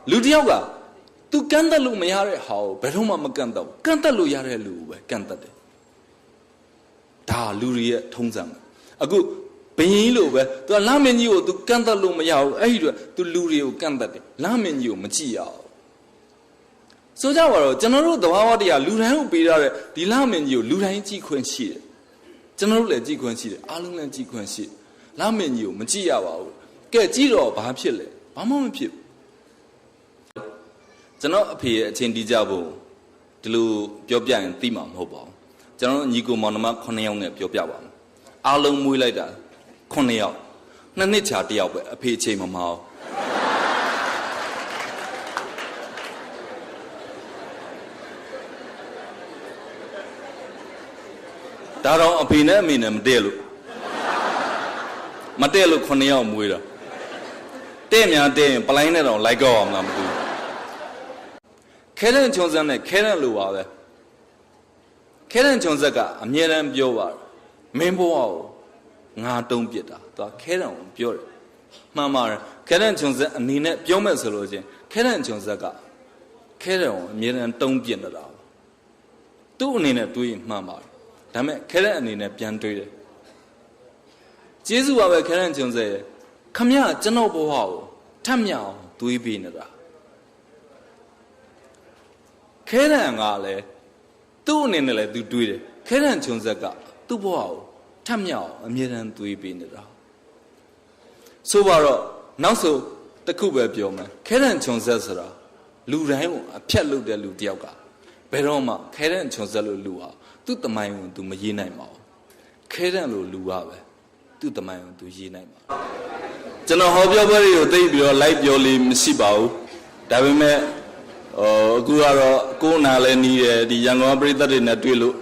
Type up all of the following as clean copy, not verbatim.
루디오가 또 깐달로 메야래 하오 베로마 깐다 깐달로 야래 루베 깐다데 다 루리의 통장 아그 베일로베 또 라멘이오 또 깐달로 메야오 에이로 또 루리오 깐다데 라멘이오 마지야오 소자와로 저너로 더와와디야 루라이오 베라래 디 라멘이오 루라이 지ခွင့်ရှိတယ်ကျွန်တော်တို့လည်းကြည့်ခွင့်ရှိတယ်အားလုံးလည်းကြည့်ခွင့်ရှိလာမင်းကြီးကိုမကြည့်ရပါဘူးကဲကြည့်တော့ဘာဖြစ်လဲဘာမှမဖြစ်ကျွန်တော်အဖေရဲ့အချင်းတီးကြဖို့ဒီလိုပြောပြရင်သိမှာမဟုတ်ပါဘူးကျွန်တော်ညီကိုမောင်နှမ9ယောက်နဲ့ပြောပြပါမယ်အားလုံးမွေးလိုက်တာ9ယောက်2နှစ်ချာ1ယောက်ပဲအဖေအချိန်မမအောင်ဒါတော့အဖေနဲ့အမေနဲ့မတည့်လို့9ယောက်မွေးတာတဲ့များတဲ့ရင်ပလိုင်းနဲ့တော့လိုက်ကောက်အောင်လားမသိဘူးခဲတဲ့ချုံစက်နဲ့ခဲတဲ့လိုပါပဲခဲတဲ့ချုံစက်ကအမြဲတမ်းပြောပါတယ်မင်းဘဝကိုငါတုံးပစ်တာသူခဲတဲ့ကိုပြောတယ်မှန်ပါတယ်ခဲတဲ့ချုံစက်အနေနဲ့ပြောမဲ့ဆိုလို့ချင်းခဲတဲ့ချုံစက်ကခဲတဲ့ကိုအမြဲတမ်းတုံးပစ်နေတာသူ့အနေနဲ့တွေးရင်မှန်ပါတယ်ဒါမဲ့ခဲတဲ့အနေနဲ့ပြန်တွေးတယ်ကျေးဇူးပါပဲခဲတဲ့ချုံစက်ခမရကျွန်တော်ဘဝကိုထပ်မြောက်တွေးပေးနေတာခဲတဲ့ကလည်းသူ့အနေနဲ့လည်းသူတွေးတယ်ခဲတဲ့ချုံစက်ကသူ့ဘဝကိုထပ်မြောက်အမြဲတမ်းတွေးပေးနေတာဆိုပါတော့နောက်ဆိုတစ်ခုပဲပြောမယ်ခဲတဲ့ချုံစက်ဆိုတာလူတိုင်းကိုအဖြတ်လုပ်တဲ့လူတယောက်ကဘယ်တော့မှခဲတဲ့ချုံစက်လို့လူဟာသူ့တမိုင်းကိုသူမရေးနိုင်ပါဘူးခဲတဲ့လို့လူပါပဲသူ့တမိုင်းကိုသူရေးနိုင်ပါကျွန်တော်ဟောပြောပွဲတွေကိုသိပြီးတော့လိုက်ပြောလို့မရှိပါဘူးဒါပေမဲ့အခုကတော့ကိုယ်နာလည်းနီးတယ်ဒီရန်ကုန်ပြည်သက်တွေနဲ့တွေ့လို့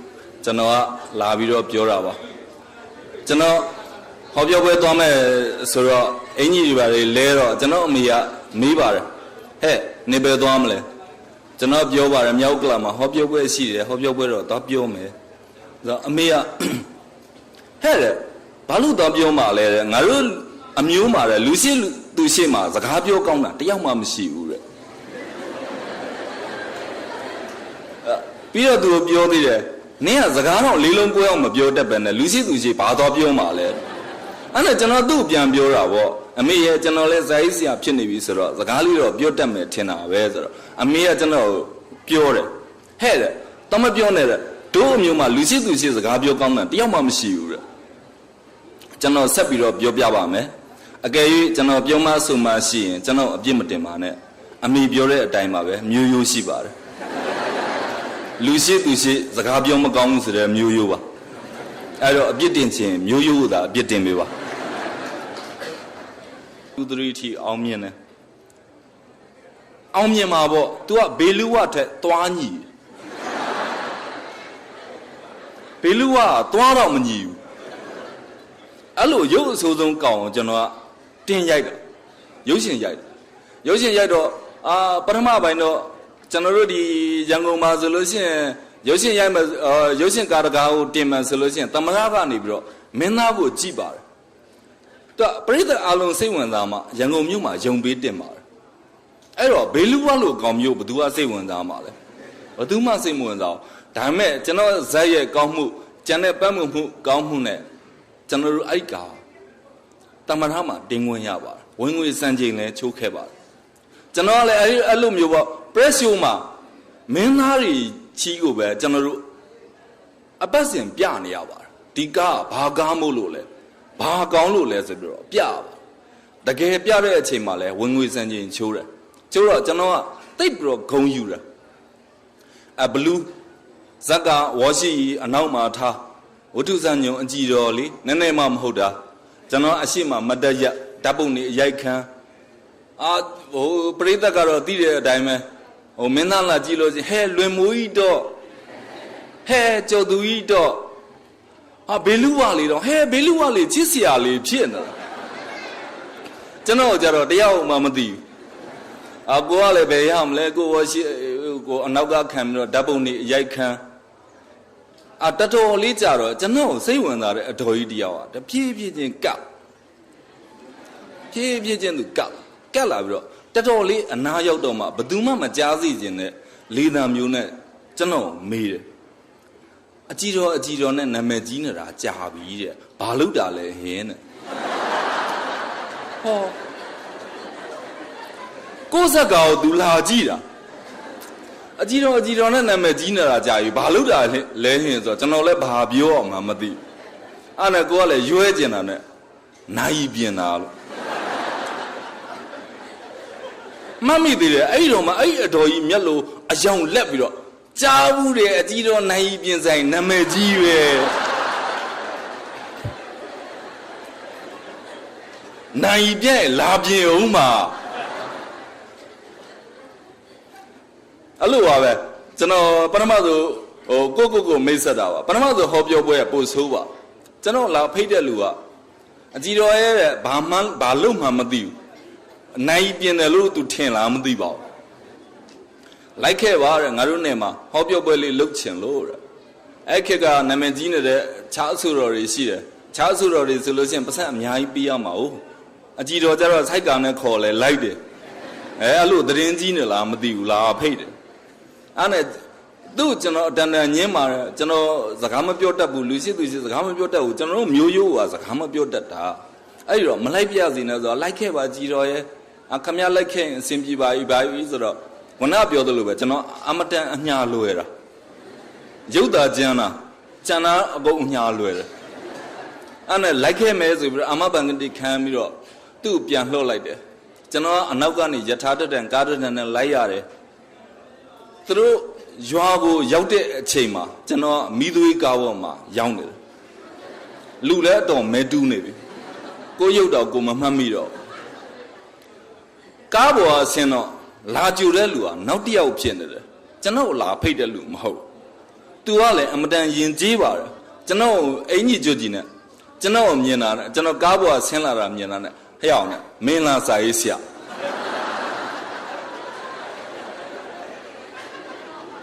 ကျွန်တော်ကလာပြီးတော့ပြောတာပါကျွန်တော်ဟောပြောပွဲသွားမယ်ဆိုတော့အင်ကြီးတွေပါလေလဲတော့ကျွန်တော်အမေကမေးပါတယ်ဟဲ့နေပဲသွားမလဲကျွန်တော်ပြောပါတယ်မြောက်ကလာမှာဟောပြောပွဲရှိတယ်ဟောပြောပွဲတော့သွားပြောမယ်ဆိုတော့အမေကဟဲ့ဘာလို့သွားပြောမှာလဲငါတို့အမျိုးမှာလေလူရှိသူရှိမှာစကားပြောကောင်းတာတယောက်မှမရှိဘူးတဲ့ပြီးတော့သူပြောသေးတယ်နင်းကစကားတော့လေးလုံးကိုအောင်မပြောတတ်ပဲနဲ့လူရှိသူရှိဘာသွားပြောမှာလဲအဲ့ဒါကျွန်တော်သူ့ပြန်ပြောတာပေါ့အမေရဲ့ကျွန်တော်လဲဇာတ်ဆရာဖြစ်နေပြီဆိုတော့စကားလေးတော့ပြောတတ်မယ်ထင်တာပဲဆိုတော့အမေကကျွန်တော်ပြောတယ်ဟဲ့တဲ့တော့မပြောနဲ့တဲ့တို့အမျိုးမှာလူရှိသူရှိစကားပြောကောင်းတာတယောက်မှမရှိဘူးတဲ့ကျွန်တော်ဆက်ပြီးတော့ပြောပြပါမယ်အကယ်၍ကျွန်တော်ပြောမှဆိုမှရှိရင်ကျွန်တော်အပြစ်မတင်ပါနဲ့အမိပြောတဲ့အတိုင်းပါပဲမျိုးရိုးရှိပါတယ်လူရှိသူရှိစကားပြောမကောင်းဘူးဆိုတဲ့မျိုးရိုးပါအဲ့တော့အပြစ်တင်ခြင်းမျိုးရိုးသာအပြစ်တင်ပေးပါသူတရီထီအောင်မြင်တယ်အောင်မြင်မှာပေါ့ तू ကဘေလူဝထက်သွားညီဘေလူဝသွားတော့မညီဘူးအဲ့လိုရုပ်အဆိုးဆုံးကောင်းကျွန်တော်ကတင်ရိုက်တာရုပ်ရှင်ရိုက်တော့ပထမပိုင်းတော့ကျွန်တော်တို့ဒီရန်ကုန်မှာဆိုလို့ရှိရင်ရုပ်ရှင်ရိုက်မယ်ရုပ်ရှင်ကားတကားကိုတင်မယ်ဆိုလို့ရှိရင်သမရကနေပြီးတော့မင်းသားကိုကြည့်ပါတယ်သူပရိသတ်အားလုံးစိတ်ဝင်စားမှရန်ကုန်မြို့မှာယုံပေးတင်ပါတယ်အဲ့တော့ဘေလူဝါလို့ကောင်းမျိုးဘယ်သူကစိတ်ဝင်စားမှာလဲဘယ်သူမှစိတ်မဝင်စားဘူးဒါပေမဲ့ကျွန်တော်ဇက်ရဲ့ကောင်းမှုကျန်တဲ့ပတ်မှုကောင်းမှုနဲ့ကျွန်တော်တို့အဲ့ကာတမရမှာတင်ဝင်ရပါတယ်ဝင်ငွေစံချိန်လည်းချိုးခဲ့ပါတယ်ကျွန်တော်ကလည်းအဲ့လိုမျိုးပေါ့ press show မှာမင်းသားတွေချီးကိုပဲကျွန်တော်တို့အပတ်စဉ်ပြနေရပါတယ်ဒီကားဘာကားမို့လို့လဲဘာကောင်းလို့လဲဆိုပြီးတော့ပြပါတကယ်ပြတဲ့အချိန်မှာလည်းဝင်ငွေစံချိန်ချိုးတယ်ချိုးတော့ကျွန်တော်ကတိတ်ပြီးတော့ဂုံယူတာဘလူးဇက်ကဝါရှိအနောက်မှာထားဝတ္ထုစံညုံအကြည့်တော်လေနည်းနည်းမှမဟုတ်တာကျွန်တော်အရှိမမတက်ရဓာတ်ပုံနေအရိုက်ခံပရိသတ်ကတော့သိတဲ့အတိုင်းပဲမင်းသားလာကြည့်လို့ဟဲ့လွင်မိုးကြီးတော့ဟဲ့ကျော်သူကြီးတော့ဘေလူဝါလေးတော့ဟဲ့ဘေလူဝါလေးချစ်စရာလေးဖြစ်နေတာကျွန်တော်ကြတော့တယောက်မှမသိဘူးကိုကလည်းဘယ်ရမလဲကိုရှိကိုအနောက်ကခံပြီးတော့ဓာတ်ပုံနေအရိုက်ခံတတော်လေးကြတော့ကျွန်တော်စိတ်ဝင်စားတဲ့အတော်ကြီးတယောက်တဖြည်းဖြည်းချင်းကပ်ဖြည်းဖြည်းချင်းသူကပ်လာပြီးတော့ တက်တော်လေးအနာရောက်တော့မှဘသူမှမကြားစီခြင်းနဲ့လေသံမျိုးနဲ့ကျွန်တော်မေးတယ်အကြီးတော်နဲ့နာမည်ကြီးနေတာကြာပြီတဲ့ဘာလို့တာလဲဟင်းတဲ့ဟောကိုယ်စကားကိုသူလာကြည့်တာအကြီးတော်နဲ့နာမည်ကြီးနေတာကြာပြီဘာလို့တာလဲဟင်းဆိုတော့ကျွန်တော်လည်းဘာပြောအောင်မှမသိအဲ့နဲ့ကိုကလည်းရွဲကျင်တာနဲ့နိုင်ပြင်တာလို့မမိသေးတယ်အဲ့တော့မှအဲ့အတော်ကြီးမျက်လုံးအယောင်လက်ပြီးတော့ကြားဘူးတယ်အကြီးတော်နိုင်ပြင်ဆိုင်နာမည်ကြီးပဲနိုင်ပြည့်လာပြင်အောင်မှာအဲ့လိုပါပဲကျွန်တော်ပထမဆိုကိုမိတ်ဆက်တာပါပထမဆိုဟောပြောပွဲကပို့ဆိုးပါကျွန်တော်လာဖိတ်တဲ့လူကအကြီးတော်ရဲ့ဘာလို့မှမသိဘူးနိုင်ပြင်တယ်လို့သူထင်လားမသိပါဘူးလိုက်ခဲ့ပါတဲ့ငါတို့နဲ့မှာဟောပြောပွဲလေးလုပ်ချင်လို့တဲ့အဲ့ခက်ကနာမည်ကြီးနေတဲ့ခြားအဆူတော်တွေရှိတယ်ခြားအဆူတော်တွေဆိုလို့ရှိရင်ပတ်စံအများကြီးပေးရမှာဟုတ်အကြီးတော်ကျတော့စိုက်ကောင်နဲ့ခေါ်လဲလိုက်တယ်အဲ့လိုသတင်းကြီးနေလားမသိဘူးလားဖိတ်တယ်အဲ့နဲ့သူ့ကျွန်တော်အတန်တန်ညင်းပါတယ်ကျွန်တော်စကားမပြောတတ်ဘူးလူရှိသူရှိစကားမပြောတတ်ဘူးကျွန်တော်တို့မျိုးရိုးကစကားမပြောတတ်တာအဲ့ဒီတော့မလိုက်ပြစီနဲ့ဆိုတော့လိုက်ခဲ့ပါကြီးတော်ရဲ့ခမရလိုက်ခဲ့အစဉ်ပြေပါပြီဆိုတော့ဝနပြောသလိုပဲကျွန်တော်အမတန်အညာလွယ်တာရုပ်သာကျန်တာအကုန်အညာလွယ်တယ်အဲ့နဲ့လိုက်ခဲ့မယ်ဆိုပြီးတော့အမဘန်ကတိခံပြီးတော့သူ့ပြန်လှုပ်လိုက်တယ်ကျွန်တော်အနောက်ကနေယထာတက်တန်ကားတက်တန်နဲ့လိုက်ရတယ်သူတို့ရွာကိုရောက်တဲ့အချိန်မှာကျွန်တော်မိသွေးကားပေါ်မှာရောက်နေတယ်လူလည်းအတော်မဲတူးနေပြီကိုရုပ်တော့ကိုမမှတ်မိတော့ကားပေါ်ဆင်းတော့လာကြိုတဲ့လူကနောက်တစ်ယောက်ဖြစ်နေတယ်ကျွန်တော်လာဖိတ်တဲ့လူမဟုတ်သူကလည်းအမတန်ယဉ်ကျေးပါတယ်ကျွန်တော်အင်ကြီးကြွကြီးနဲ့ကျွန်တော်မြင်တာနဲ့ကျွန်တော်ကားပေါ်ဆင်းလာတာမြင်တာနဲ့ဟဲ့အောင်နဲ့မင်းလာစာရေးဆရာ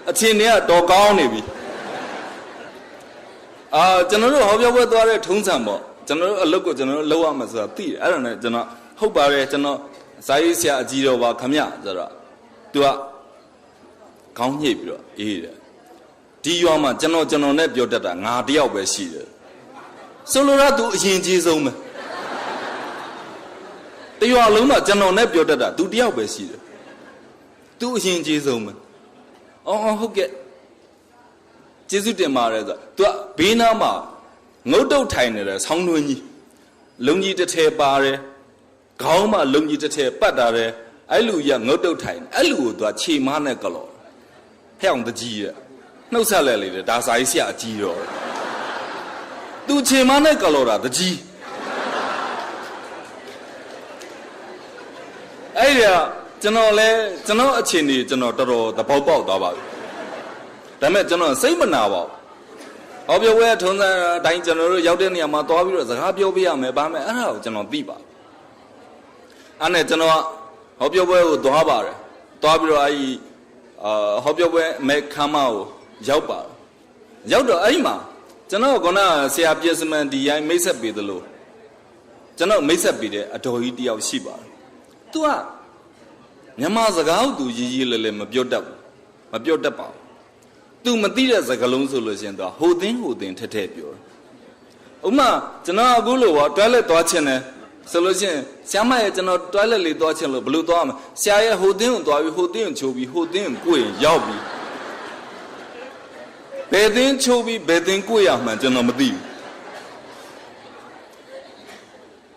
အချင်းတွေကတော်ကောင်းနေပြီကျွန်တော်တို့ဟောပြောပွဲသွားတဲ့ထုံးစံပေါ့ကျွန်တော်တို့အလုပ်ကိုကျွန်တော်တို့လုပ်ရမှာဆိုတာသိတယ်အဲ့ဒါနဲ့ကျွန်တော်ဟုတ်ပါတယ်ကျွန်တော်စာရေးဆရာအကြီးတော်ပါခမရဆိုတော့ तू ကခေါင်းညှိပြီးတော့အေးတယ်ဒီရွာမှာကျွန်တော်နဲ့ပြောတတ်တာငါတယောက်ပဲရှိတယ်ဆိုလိုတာ तू အရင်ကြီးဆုံးပဲတရွာလုံးမှာကျွန်တော်နဲ့ပြောတတ်တာ तू တယောက်ပဲရှိတယ် तू အရင်ကြီးဆုံးပဲဟုတ်ကဲ့ကျေးဇူးတင်ပါတယ်ဆို तू ကဘေးနားမှာငုတ်တုတ်ထိုင်နေတယ်ဆောင်းတွင်းကြီးလုံကြီးတစ်ထည်ပါတယ်ခေါင်းမှာလုံကြီးတစ်ထည်ပတ်တာတယ်အဲ့လူကြီးကငုတ်တုတ်ထိုင်အဲ့လူကို तू ကခြေမားနဲ့ကလော်ဖျောင်းတကြီးရဲ့နှုတ်ဆက်လဲလေဒါစာရေးဆရာအကြီးတော့ तू ခြေမားနဲ့ကလော်တာတကြီးအဲ့ဒါကျွန်တော်အချင်းကြီးကျွန်တော်တော်တော်သဘောပေါက်သွားပါပြီဒါပေမဲ့ကျွန်တော်စိတ်မနာပါဘူးဟောပြောပွဲထုံးစံအတိုင်းကျွန်တော်တို့ရောက်တဲ့နေရာမှာသွားပြီးတော့စကားပြောပြရမယ်ဗာမယ်အဲ့ဒါကိုကျွန်တော်သိပါအဲ့နဲ့ကျွန်တော်ဟောပြောပွဲကိုသွားပါတယ်သွားပြီးတော့ဟောပြောပွဲမဲခမ်းမကိုရောက်ပါတယ်ရောက်တော့အဲ့မှာကျွန်တော်ကဆရာပြည့်စမန်ဒီရိုင်းမိတ်ဆက်ပေးသလိုကျွန်တော်မိတ်ဆက်ပေးတဲ့အတော်ကြီးတယောက်ရှိပါတယ်သူကမြန်မာစကားကိုသူရေးလဲမပြောတတ်ဘူးမပြောတတ်ပါဘူးသူမသိတဲ့စကားလုံးဆိုလို့ရှိရင်သူဟိုသင်းထက်ပြောတယ်ဥမာကျွန်တော်အခုလို့ပေါ့ toilet သွားချင်တယ်ဆိုလို့ရှိရင်ဆရာမရဲ့ကျွန်တော် toilet လေးသွားချင်လို့ဘယ်လိုသွားမလဲဆရာရဲ့ဟိုသင်းကိုသွားပြီးဟိုသင်းကိုချိုးပြီးဟိုသင်းကိုကိုယ်ရောက်ပြီးဘယ်သင်းချိုးပြီးဘယ်သင်းကိုရမှန်းကျွန်တော်မသိဘူး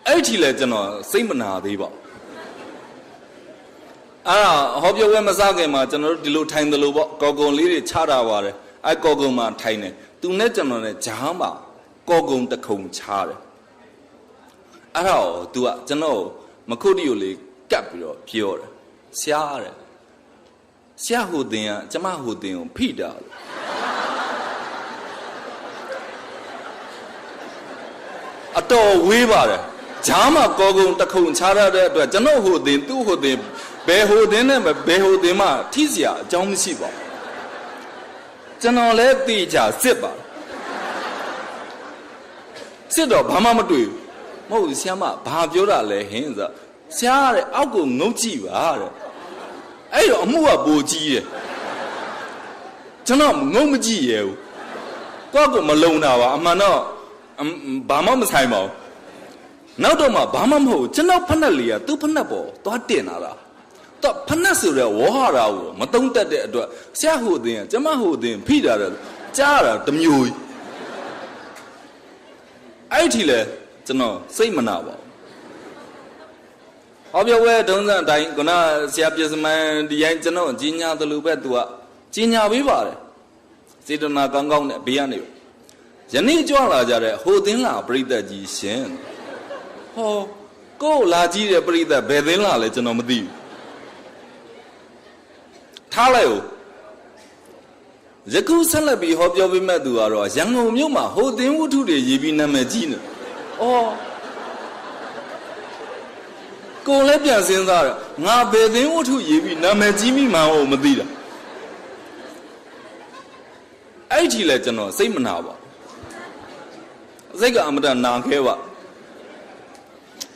အဲ့ဒီလေကျွန်တော်စိတ်မနာသေးပါအဲ့ဒါဟောပြောပွဲမစားခင်မှာကျွန်တော်တို့ဒီလိုထိုင်တယ်လို့ပေါ့ကော်ကုံလေးတွေချတာပါတယ်အဲ့ကော်ကုံမှာထိုင်တယ်သူနဲ့ကျွန်တော်နဲ့ဂျားမှာကော်ကုံတစ်ခုံချတယ်အဲ့ဒါကို तू ကကျွန်တော်မခုတ်တီကိုလေးကပ်ပြီးတော့ပြောတယ်ရှားတယ်ရှားဟိုတင်ကကျမဟိုတင်ကိုဖိတာလို့အတော်ဝေးပါတယ်ဂျားမှာကော်ကုံတစ်ခုံချရတဲ့အတွက်ကျွန်တော်ဟိုတင်သူ့ဟိုတင်ဘယ်ဟိုတင်နဲ့ဘယ်ဟိုတင်မှထိစရာအကြောင်းမရှိပါဘူးကျွန်တော်လည်းသိကြစစ်ပါစစ်တော့ဘာမှမတွေ့ဘူးမဟုတ်ဆရာမဘာပြောတာလဲဟင်းဆို ဆရာတဲ့အောက်ကိုငုတ်ကြည့်ပါတဲ့အဲ့တော့အမှုကပိုကြီးတယ်ကျွန်တော်ငုံမကြည့်ရဘူးကိုယ့်ကိုမလုံတာပါအမှန်တော့ဘာမှမဆိုင်ပါဘူးနောက်တော့မှဘာမှမဟုတ်ကျွန်တော်ဖက်နှက်လေးကသူ့ဖက်နှက်ပေါ်သွားတင်လာတာတော့ဖက်နှက်ဆိုတဲ့ဝေါ်ဟာရာကိုမတုံးတက်တဲ့အတွက်ဆရာဟိုအင်းကျမဟိုအင်းဖိတာတဲ့ကြားတာတမျိုးကြီးအဲ့ဒီလေကျွန်တော်စိတ်မနာပါဘူးဟောပြောဝဲတုံးစံအတိုင်းကဆရာပြစမန်ဒီတိုင်းကျွန်တော်ကြီးညာတယ်လို့ပဲသူကကြီးညာပေးပါတယ်စေတနာကောင်းကောင်းနဲ့ဘေးကနေယနေ့ကြွလာကြတဲ့ဟိုသင်းလာပြိတ္တကြီးရှင်ဟောကိုယ်လာကြည့်တဲ့ပြိတ္တဘယ်သင်းလာလဲကျွန်တော်မသိဘူးထားလိုက်ဦးယခုဆက်လက်ပြီးဟောပြောပေးမဲ့သူကတော့ရန်ကုန်မြို့မှာဟိုသင်းဝတ္ထုတွေရေးပြီးနာမည်ကြီးနေအော်ကိုယ်လည်းပြန်စဉ်းစားရငါဘယ်သင်းဝတ္ထုရေးပြီးနာမည်ကြီးမိမှန်းကိုမသိတာအဲ့ဒီလေကျွန်တော်စိတ်မနာပါစိတ်ကအမတန်နာခဲပါ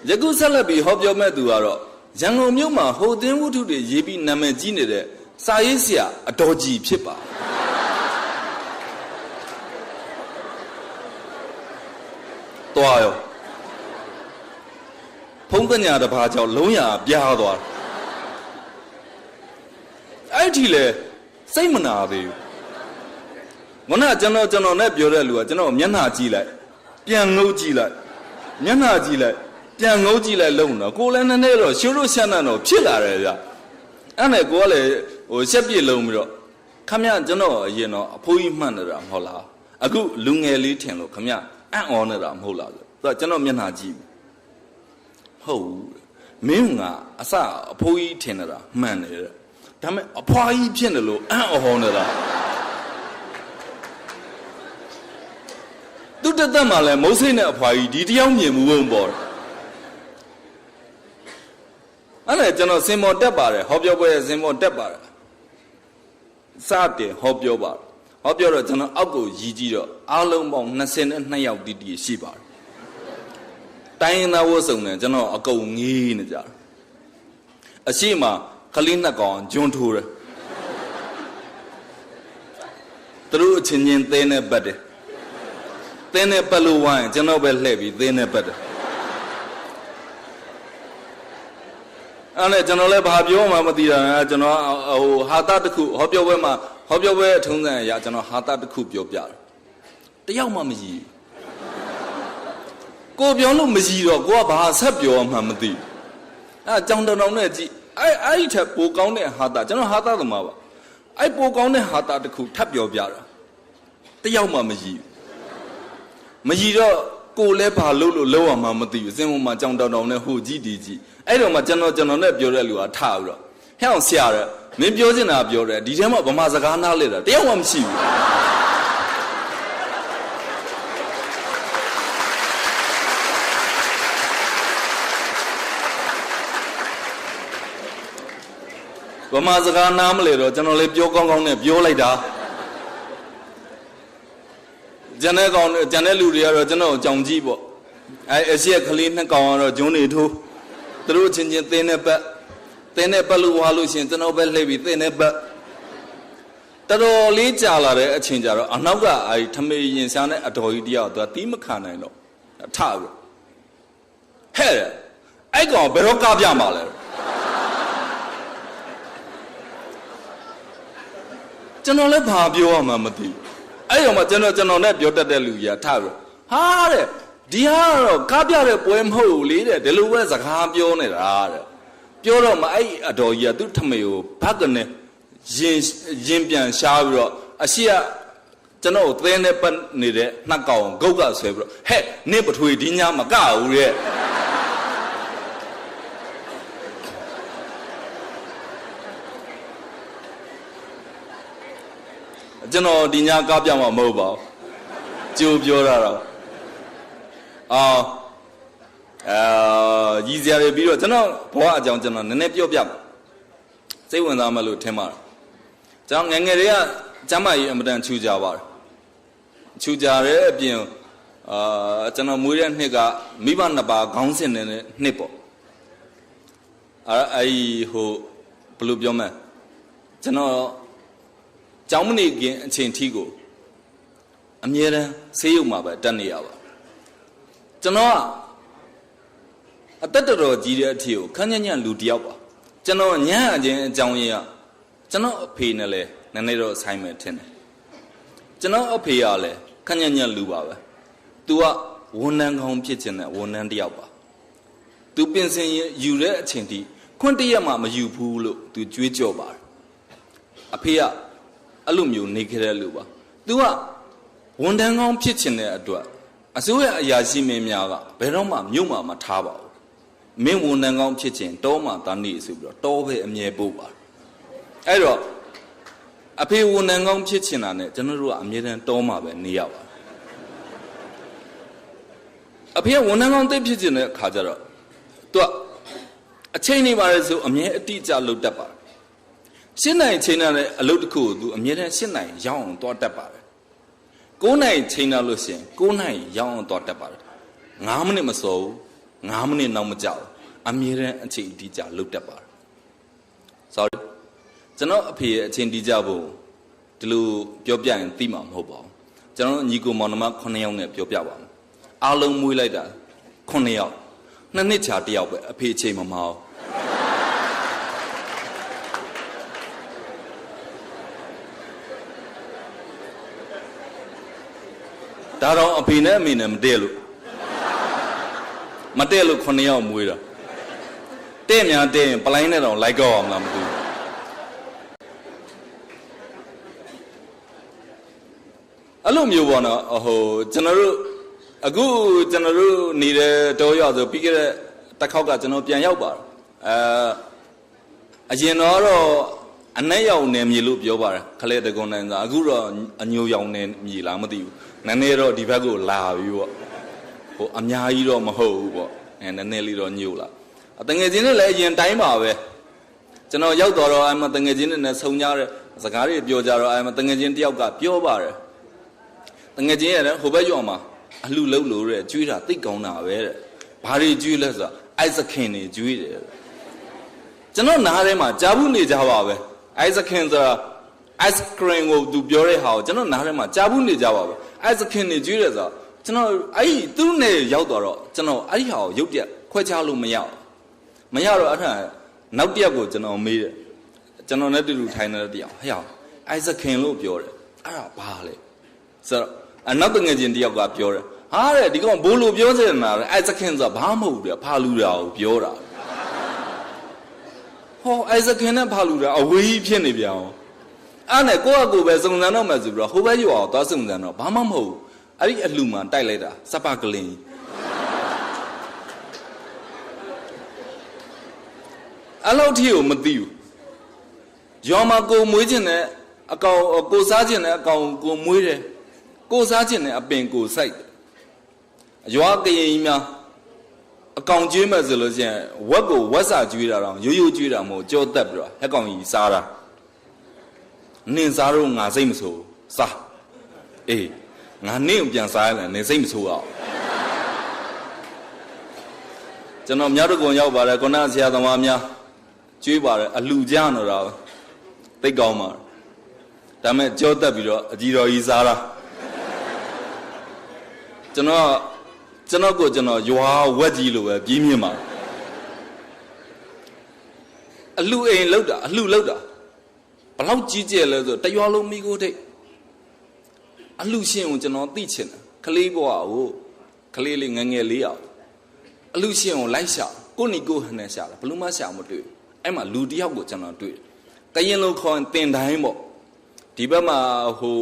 ယခုဆက်လက်ပြီးဟောပြောမဲ့သူကတော့ရန်ကုန်မြို့မှာဟိုသင်းဝတ္ထုတွေရေးပြီးနာမည်ကြီးနေတဲ့စာရေးဆရာအတော်ကြီးဖြစ်ပါတွားရောဖုံးကညာတစ်ပါးကြောင့်လုံးရပြားသွားအဲ့ဒီလေစိတ်မနာသေးဘူးကျွန်တော်နဲ့ပြောတဲ့လူကကျွန်တော်မျက်နှာကြည့်လိုက်ပြန်ငုတ်ကြည့်လိုက်မျက်နှာကြည့်လိုက်ပြန်ငုတ်ကြည့်လိုက်လုံးတော့ကိုယ်လည်းနည်းနည်းတော့ရှိုးလို့ရှမ်းတော့ဖြစ်လာတယ်ဗျအဲ့နဲ့ကိုကလည်းဟိုရှက်ပြစ်လုံးပြီးတော့ခမရကျွန်တော်အရင်တော့အဖိုးကြီးမှတ်နေတာမဟုတ်လားအခုလူငယ်လေးထင်လို့ခမရအံ့ဩနေတာမဟုတ်လားဆိုတော့ကျွန်တော်မျက်နှာကြည့်ဟုတ်မင်းကအစအဖိုးကြီးထင်နေတာမှန်တယ်ဒါပေမဲ့အဖွားကြီးဖြစ်နေလို့အံ့ဩနေတာသူတသက်မှလည်းမုတ်စိတ်နဲ့အဖွားကြီးဒီတယောက်မြင်မှုဝုံပေါ်အဲ့ဒါကျွန်တော်စင်မော်တက်ပါတယ်ဟောပြောပွဲစင်မော်တက်ပါတယ်စတင်ဟောပြောပါတယ်ဟောပြောတော့ကျွန်တော်အောက်ကိုရည်ကြည့်တော့အားလုံးပေါင်း22ယောက်တီးတီးရှိပါတယ်တိုင်းရင်းသားဝတ်စုံနဲ့ကျွန်တော်အကုန်ငေးနေကြတယ်အရှိမကလေးနှစ်ကောင်ဂျွန်းထိုးတယ်သူတို့အချင်းချင်းသဲနဲ့ပတ်တယ်သဲနဲ့ပတ်လို့ဝိုင်းကျွန်တော်ပဲလှည့်ပြီးသဲနဲ့ပတ်တယ်အဲ့ဒါကျွန်တော်လည်းဘာပြောမှမသိတာကျွန်တော်ဟိုဟာတာတစ်ခုဟောပြောပွဲမှာဟောပြောပွဲအထုံးစံအရာကျွန်တော်ဟာတာတစ်ခုပြောပြတယ်တယောက်မှမရည်ကိုပြောလို့မရည်တော့ကိုကဘာဆက်ပြောမှမသိအဲ့ကြောင်တောင်နဲ့ကြည့်အဲ့ဒီထက်ပိုကောင်းတဲ့ဟာတာကျွန်တော်ဟာတာသမားပါအဲ့ပိုကောင်းတဲ့ဟာတာတစ်ခုထပ်ပြောပြတာတယောက်မှမရည်တော့ကိုလည်းဘာလို့လုံးဝမှမသိဘူးစင်ပေါ်မှာကြောင်တောင်နဲ့ဟိုကြည့်ဒီကြည့်အဲ့တော့မှကျွန်တော်နဲ့ပြောတဲ့လူကထပြီးတော့ဟဲ့အောင်ဆရာတဲ့မင်းပြောချင်တာပြောတယ်ဒီထဲမှာဗမာစကားနားလဲတာတယောက်မှမရှိဘူးဗမာစကားနားမလဲတော့ကျွန်တော်လည်းပြောကောင်းကောင်းနဲ့ပြောလိုက်တာကျန်တဲ့လူတွေကတော့ကျွန်တော်ကြောင်ကြည့်ပေါ့အရှိကလေးနှစ်ကောင်ကတော့ဂျွန်းနေထိုးသူတို့ချင်းချင်းသင်းနဲ့ပတ်လို့ဝါလို့ရှင်ကျွန်တော်ပဲလှည့်ပြီးသင်းနဲ့ပတ်တော်တော်လေးကြာလာတဲ့အချိန်ကြတော့အနောက်ကထမေရင်ရှားနဲ့အတော်ကြီးတယောက်သူကတီးမခံနိုင်တော့ထပြီးဟဲ့အဲ့ကောင်ဘယ်တော့ကားပြမှာလဲကျွန်တော်လည်းဘာပြောရမှမသိဘူးအဲ့တော့မှကျွန်တော်နဲ့ပြောတတ်တဲ့လူကြီးကထပြီးဟာတဲ့ဒီဟာတော့ကားပြတဲ့ပွဲမဟုတ်လေတဲ့ဒီလိုပဲစကားပြောနေတာတဲ့ပြောတော့မှအဲ့အတော်ကြီးကသူ့ထမေကိုဘတ်ကနေရင်ပြန်ရှားပြီးတော့အရှိကကျွန်တော်သင်းနဲ့ပတ်နေတဲ့နှစ်ကောင်ဂုတ်ကဆွဲပြီးတော့ဟဲ့နင့်ပထွေဒီညမကဘူးတဲ့ကျွန်တော်ဒီညကားပြမှာမဟုတ်ပါဘူးကြိုးပြောတာတော့ရည်စရာတွေပြီးတော့ကျွန်တော်ဘဝအကြောင်းကျွန်တော်နည်းနည်းပြောပြပါစိတ်ဝင်စားမှလို့ထင်ပါတယ်ကျွန်တော်ငယ်ငယ်တွေကကျမ်းမာရေးအမတန်ချူကြပါတယ်ချူကြတဲ့အပြင်ကျွန်တော်မွေးတဲ့နှစ်ကမိဘနှစ်ပါးခေါင်းစဉ်တဲ့နှစ်ပေါ့ ဟိုဘယ်လိုပြောမလဲကျွန်တော်ကျောင်းမနေခင်အချိန်ထိကိုအမြဲတမ်းဆေးရုံမှာပဲတက်နေရပါကျွန်တော်ကအသက်တော်ကြီးတဲ့အထီကိုခန်းညံ့လူတယောက်ပါကျွန်တော်ညံ့အချင်းအကြောင်းရင်းကကျွန်တော်အဖေနဲ့လဲနည်းနည်းတော့ဆိုင်မယ်ထင်တယ်ကျွန်တော်အဖေကလည်းခန်းညံ့လူပါပဲသူကဝန်ထမ်းကောင်းဖြစ်ခြင်းနဲ့ဝန်ထမ်းတယောက်ပါသူပင်စင်ယူတဲ့အချိန်ထိခွန်းတရက်မှမယူဘူးလို့သူကြွေးကြော်ပါတယ်အဖေကအဲ့လိုမျိုးနေခဲ့တဲ့လူပါသူကဝန်ထမ်းကောင်းဖြစ်ခြင်းတဲ့အတွက်အစိုးရအရာရှိမင်းများကဘယ်တော့မှမြို့မှာမထားပါဘူးမင်းဝန်ထမ်းကောင်းဖြစ်ခြင်းတောမှာတန်းနေဆိုပြီးတော့တောပဲအမြဲပို့ပါအဲ့တော့အဖေဝန်ထမ်းကောင်းဖြစ်ခြင်းတာနဲ့ကျွန်တော်တို့ကအမြဲတမ်းတောမှာပဲနေရပါအဖေဝန်ထမ်းကောင်းသိဖြစ်ခြင်းတဲ့အခါကျတော့သူကအချိန်နေပါလေဆိုအမြဲအတိအကျလုပ်တတ်ပါတယ်ရှင်းနိုင်ချိန်တဲ့အလုပ်တစ်ခုကိုသူအမြဲတမ်းရှင်းနိုင်ရောက်အောင်သွားတတ်ပါတယ်9နိုင်ချိန်လာလို့ရှိရင်9နိုင်ရောက်အောင်သွားတတ်ပါတယ်9မိနစ်မစောဘူး9မိနစ်နောက်မကြောက်အမြဲတမ်းအချိန်အတိအကျလုပ်တတ်ပါတယ် sorry ကျွန်တော်အဖေရဲ့အချိန်တိကျဖို့ဒီလိုပြောပြရင်သိမှာမဟုတ်ပါဘူးကျွန်တော်ညီကိုမောင်နှမ9ယောက်နဲ့ပြောပြပါမယ်အားလုံးမွေးလိုက်တာ9ယောက်2နှစ်ချာ1ယောက်ပဲအဖေအချိန်မမောင်းဒါတော့အဖေနဲ့အမေနဲ့မတည့်လို့9ယောက်မွေးတာတဲ့များတဲ့ရင်ပလိုင်းနဲ့တော့လိုက်ကောက်အောင်လားမသိဘူးအဲ့လိုမျိုးပေါ့နော်ဟိုကျွန်တော်တို့အခုကျွန်တော်တို့နေတဲ့တောရွာဆိုပြီးခဲ့တဲ့တစ်ခေါက်ကကျွန်တော်ပြန်ရောက်ပါတယ်အရင်တော့အနက်ရောင်နယ်မြေလို့ပြောပါတယ်ခလဲတကွန်နိုင်စာအခုတော့အညိုရောင်နယ်မြေလားမသိဘူးနည်းနည်းတော့ဒီဘက်ကိုလာပြီပေါ့ဟိုအများကြီးတော့မဟုတ်ဘူးပေါ့နည်းနည်းလေးတော့ညို့လာတငယ်ချင်းတွေလည်းအရင်တိုင်းပါပဲကျွန်တော်ရောက်တော့အဲ့မှာတငယ်ချင်းတွေနဲ့ဆုံကြတဲ့စကားတွေပြောကြတော့အဲ့မှာတငယ်ချင်းတယောက်ကပြောပါတယ်တငယ်ချင်းရဲ့ဟိုဘက်ရွာမှာအလှလုံးလို့တဲ့ကျွေးတာသိကောင်းတာပဲတဲ့ဘာတွေကျွေးလဲဆိုတော့အိုက်စခင်တွေကျွေးတယ်ကျွန်တော်နားထဲမှာကြားဘူးနေကြပါပဲအိုက်စခင်ဆိုတာအိုက်စခရင်ကိုသူပြောတဲ့ဟာကိုကျွန်တော်နားထဲမှာကြားဘူးနေကြပါပဲအိုက်စခင်တွေကျွေးတယ်ဆိုတော့ကျွန်တော်အဲ့ဒီသူ့နယ်ရောက်တော့ကျွန်တော်အဲ့ဒီဟာကိုရုပ်ပြခွဲခြားလို့မရတော့အဲ့ဒါနောက်တစ်ယောက်ကိုကျွန်တော်မေးတယ်ကျွန်တော်နဲ့တူတူထိုင်နေတဲ့တယောက်ဟဲ့အိုက်စခင်လို့ပြောတယ်အဲ့ဒါဘာလဲဆိုတော့အနောက်တငယ်ချင်းတယောက်ကပြောတယ်ဟာတဲ့ဒီကောင်ဘိုးလိုပြောစရာနာတယ်အိုက်စခင်ဆိုတာဘာမဟုတ်ဘူးတဲ့ဖာလူတာကိုပြောတာဟောအိုက်စခင်နဲ့ဖာလူတာအဝေးကြီးဖြစ်နေပြန်အောင်အဲ့နဲ့ကိုယ့်အကူပဲစုံစမ်းတော့မှဆိုပြီးတော့ဟိုဘက်ရွာကိုသွားစုံစမ်းတော့ဘာမှမဟုတ်ဘူးအဲ့ဒီအလှမှတိုက်လိုက်တာစပကလင်းအဲ့လောက်ထိကိုမသိဘူးရွာမှာကိုမွေးခြင်းနဲ့အကောင်ကိုစားခြင်းနဲ့အကောင်ကိုမွေးတယ်ကိုစားခြင်းနဲ့အပင်ကိုစိုက်ရွာကရင်ကြီးများအကောင်ကျွေးမယ်ဆိုလို့ရှိရင်ဝက်ကိုဝက်စာကျွေးတာတော့ရိုးကျွေးတာမဟုတ်ကြောတက်ပြီးတော့ဟက်ကောင်ကြီးစားတာနင်စားတော့ငါစိတ်မဆိုးစားအေးငါနင့်ကိုပြန်စားရမယ်နင်စိတ်မဆိုးအောင်ကျွန်တော်များတို့ကုံရောက်ပါတယ်ခုနဆရာသမားများကျွေးပါတယ်အလှကြတော့တာသိကောင်းပါဒါမဲ့ကြောတက်ပြီးတော့အကြီးတော်ကြီးစားတာကျွန်တော်ရွာဝက်ကြီးလိုပဲပြင်းပြင်းပါအလှအိမ်လောက်တာဘလောက်ကြီးကျယ်လဲဆိုတရွာလုံးမိကိုတိတ်အလှရှင်ကိုကျွန်တော်သိချင်တယ်ကလေးဘွားကိုကလေးလေးငငယ်လေးအောင်အလှရှင်ကိုလိုက်ရှာကိုနီကိုဟန်နဲ့ရှာတာဘလို့မှရှာမတွေ့အဲ့မှာလူတယောက်ကိုကျွန်တော်တွေ့တယ်ကရင်လုံးခေါ်တင်တိုင်းပေါ့ဒီဘက်မှာဟို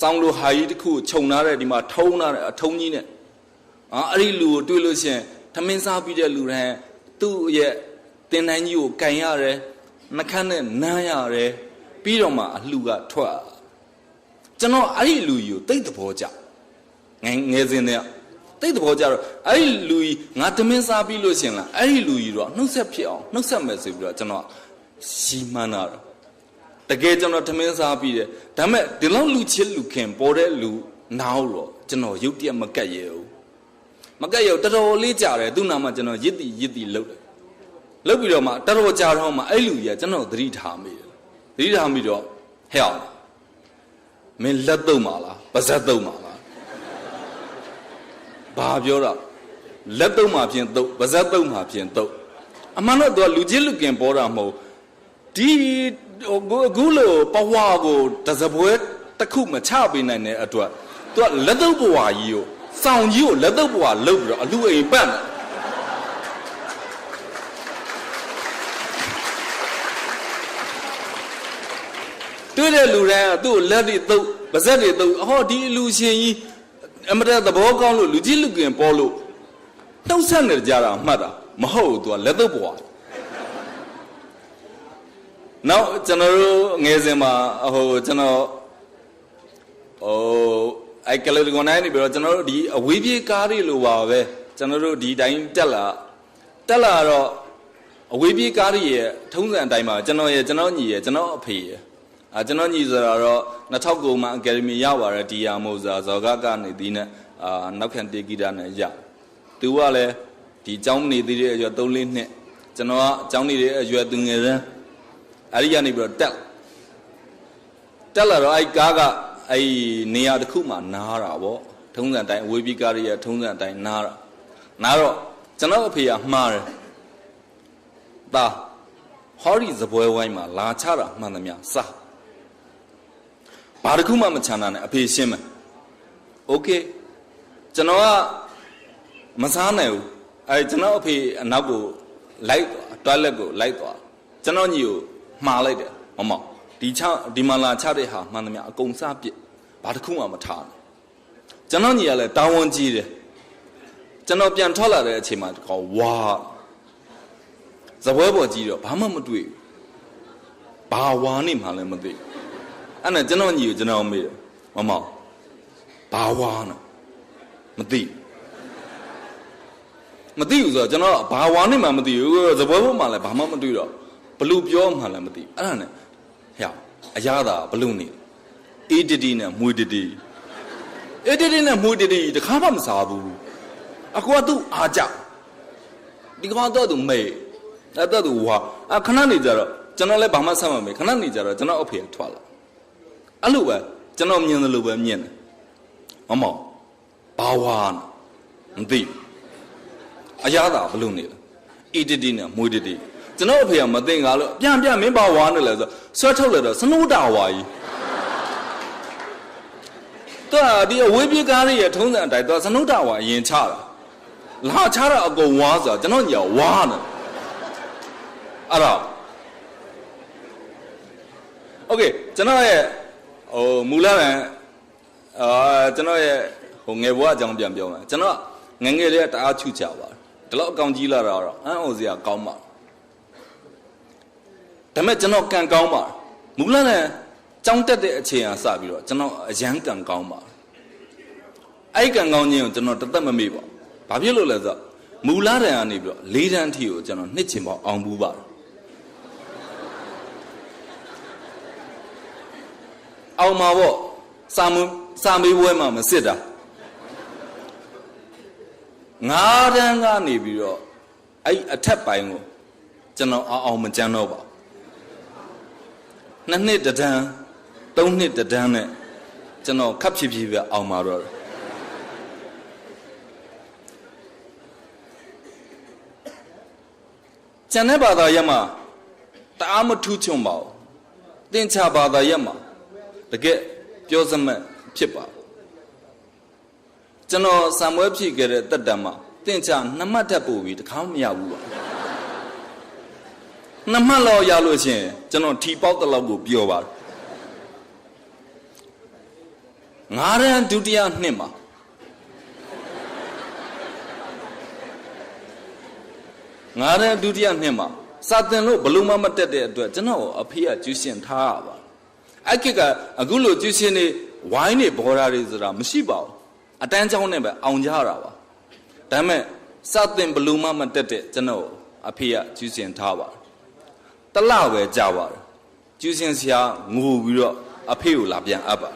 စောင်းလိုဟာကြီးတစ်ခုခြုံထားတဲ့ဒီမှာထုံးထားတဲ့အထုံးကြီးနဲ့အဲ့ဒီလူကိုတွေ့လို့ရှိရင်ထမင်းစားပြီးတဲ့လူတိုင်းသူ့ရဲ့တင်တိုင်းကြီးကိုကန်ရတယ်နှခမ်းနဲ့နမ်းရတယ်ပြီးတော့မှအလှကထွက်ကျွန်တော်အဲ့ဒီလူကြီးကိုတိတ်သဘောကျငယ်စဉ်တည်းတိတ်သဘောကျတော့အဲ့ဒီလူကြီးငါထမင်းစားပြီးလို့ရှိရင်လားအဲ့ဒီလူကြီးတော့နှုတ်ဆက်ဖြစ်အောင်နှုတ်ဆက်မယ်ဆိုပြီးတော့ကျွန်တော်ရှီမှန်းတာတကယ်ကျွန်တော်ထမင်းစားပြီးတယ်ဒါမဲ့ဒီလောက်လူချစ်လူခင်ပေါ်တဲ့လူနားတော့ကျွန်တော်ရုပ်တရက်မကတ်ရဲဘူးမကတ်ရတော်တော်လေးကြာတယ်သူ့နာမှာကျွန်တော်ရစ်တီလှုပ်တယ် လုပ်ပြီးတော့မှတတော်ကြာတော့မှအဲ့လူကြီးကကျွန်တော်သတိထားမိတယ်သတိထားမိတော့ဟဲ့အောင်မင်းလက်သုံးပါလားပါဇက်သုံးပါလားဘာပြောတာလက်သုံးမှာဖြင့်သုံးပါဇက်သုံးမှာဖြင့်သုံးအမှန်တော့သူကလူချင်းလူကင်ပေါ်တာမဟုတ်ဒီအခုလိုပဝါကိုတစပွဲတစ်ခုမချပေးနိုင်တဲ့အတွက်သူကလက်သုံးဘဝကြီးကိုစောင်ကြီးကိုလက်သုံးဘဝလှုပ်ပြီးတော့အလူအိမ်ပတ်တယ်တွေ့တဲ့လူတိုင်းကသူ့ကိုလက်တွေသုံးပါဇက်တွေသုံးဟောဒီလူရှင်ကြီးအမတသဘောကောင်းလို့လူကြီးလူကင်ပေါ်လို့နှုတ်ဆက်နေကြတာမှတ်တာမဟုတ်သူကလက်သုံးဘဝနောက်ကျွန်တော်တို့ငယ်စဉ်မှာဟိုကျွန်တော်အဲ့ကလေးကောင်တိုင်းနေပြီးတော့ကျွန်တော်တို့ဒီအဝေးပြေးကားတွေလိုပါပဲကျွန်တော်တို့ဒီတိုင်းတက်လာတော့အဝေးပြေးကားတွေရဲ့ထုံးစံအတိုင်းပါကျွန်တော်ညီရဲ့ကျွန်တော်အဖေရဲ့ကျွန်တော်ညီဆိုတာတော့2009မှာအကယ်ဒမီရပါတယ်ဒီယာမိုဇာဇော်ကကနေဒီနဲ့နောက်ခံတေဂီတာနဲ့ရသူကလည်းဒီကျောင်းနေသေးတဲ့အရွယ်3-4နှစ်ကျွန်တော်ကကျောင်းနေတဲ့အရွယ်သူငယ်တန်းအဲ့ဒီကနေပြီးတော့တက်လာတော့အဲ့ကားကအဲ့နေရာတစ်ခုမှနားတာဗောထုံးစံတိုင်းအဝေးပြေးကားတွေရဲ့ထုံးစံတိုင်းနားတော့ကျွန်တော်အဖေကမှားတယ်ဒါဟောဒီစပွဲဝိုင်းမှာလာချတာမှန်သမျှစဘာတစ်ခုမှမချမ်းသာနဲ့အဖေရှင်းမယ်โอเคကျွန်တော်ကမစားနိုင်ဘူးအဲကျွန်တော်အဖေအနောက်ကိုလိုက်တွားလက်ကိုလိုက်သွားကျွန်တော်ညီကိုမှားလိုက်တယ်မဒီမှာလာချတဲ့ဟာမှန်သမျှအကုန်စားပြစ်ဘာတစ်ခုမှမထားဘူးကျွန်တော်ညီကလည်းတာဝန်ကြီးတယ်ကျွန်တော်ပြန်ထွက်လာတဲ့အချိန်မှာကောဝါဇပွဲပေါ်ကြီးတော့ဘာမှမတွေ့ဘာဝါနေမှလည်းမသိအဲ့နဲ့ကျွန်တော်ညီကိုကျွန်တော်မေးတယ်ဘာဝါနော်မသိဘူးဆိုတော့ကျွန်တော်ဘာဝါနေမှမသိဘူးဇပွဲပေါ်မှာလည်းဘာမှမတွေ့တော့ဘလူပြောမှလည်းမသိအဲ့ဒါနဲ့ဟဲ့အရသာဘလူနေအေးတတီနဲ့မွေတတီတခါမှမစားဘူးအကွာသူ့အားကြဒီကောင်တော့သူမေးအဲ့တော့သူဝါခဏနေကြတော့ကျွန်တော်လည်းဘာမှဆက်မမေးခဏနေကြတော့ကျွန်တော်အဖေကထွက်လာအဲ့လိုပဲကျွန်တော်မြင်တယ်လို့ပဲမြင်တယ်ဘာဝါမသိအရသာဘလို့နေလဲအေးတတီနဲ့မွေတတီကျွန်တော်အဖေကမသိငါလို့ပြန်မင်းဘာဝါနေလဲဆိုဆွဲထုတ်လိုက်တော့စနိုးတာဝါကြီးတော့ဒီအဝေးပြေးကားရဲ့ထုံးစံအတိုင်းတော့စနိုးတာဝါအရင်ချတာလာချတာအကုန်ဝါဆိုကျွန်တော်ညီဝါနေအဲ့တော့โอเคကျွန်တော်ရဲ့မူလကကျွန်တော်ရဲ့ငယ်ဘဝအကြောင်းပြန်ပြောမယ်ကျွန်တော်ငယ်လေးတအားချူချပါတယ်ဒီလောက်အကောင်ကြီးလာတော့အံ့ဩစရာကောင်းပါဒါပေမဲ့ကျွန်တော်ကံကောင်းပါမူလကကြောင်းတက်တဲ့အချိန်အားစပြီးတော့ကျွန်တော်အရန်ကံကောင်းပါအဲ့ကံကောင်းခြင်းကိုကျွန်တော်တသက်မမေ့ပါဘာဖြစ်လို့လဲဆိုတော့မူလတန်ကနေပြီးတော့၄တန်းထီကိုကျွန်တော်နှစ်ချင်ပေါအောင်ဘူးပါတယ်အောင်မှာပေါ့စာမေးပွဲမှာမစစ်တာ9တန်းကနေပြီးတော့အဲ့အထက်ပိုင်းကိုကျွန်တော်အောင်မကြမ်းတော့ပါ2နှစ်တန်း3နှစ်တန်းနဲ့ကျွန်တော်ခပ်ဖြည်းဖြည်းပဲအောင်มาတော့တယ်ကျန်တဲ့ဘာသာရပ်မှာတအားမထူးချွန်ပါဘူးသင်္ချာဘာသာရပ်မှာတကယ်ပြောစမှတ်ဖြစ်ပါကျွန်တော်စံပွဲဖြည့်ခဲ့တဲ့တက်တံမှာသင်္ချာ2မှတ်ထပ်ပို့ပြီးတခါမရဘူးပါ2မှတ်လောက်ရလို့ရှိရင်ကျွန်တော်ထီပေါက်တလောက်ကိုပြောပါတယ်9တန်းဒုတိယနှစ်မှာ9တန်းဒုတိယနှစ်မှာစာသင်လို့ဘလို့မတက်တဲ့အတွက်ကျွန်တော်အဖေကကျူးရှင်ထားရပါအဲ့ကိကအခုလိုကျူးရှင်နေဝိုင်းနေဘော်ဒါတွေဆိုတာမရှိပါဘူးအတန်းချောင်းနဲ့ပဲအောင်ကြရတာပါဒါပေမဲ့စာသင်ဘလို့မတက်တဲ့ကျွန်တော်အဖေကကျူးရှင်ထားပါတလပဲကြာပါတယ်ကျူးရှင်ဆရာငိုပြီးတော့အဖေကိုလာပြန်အပ်ပါ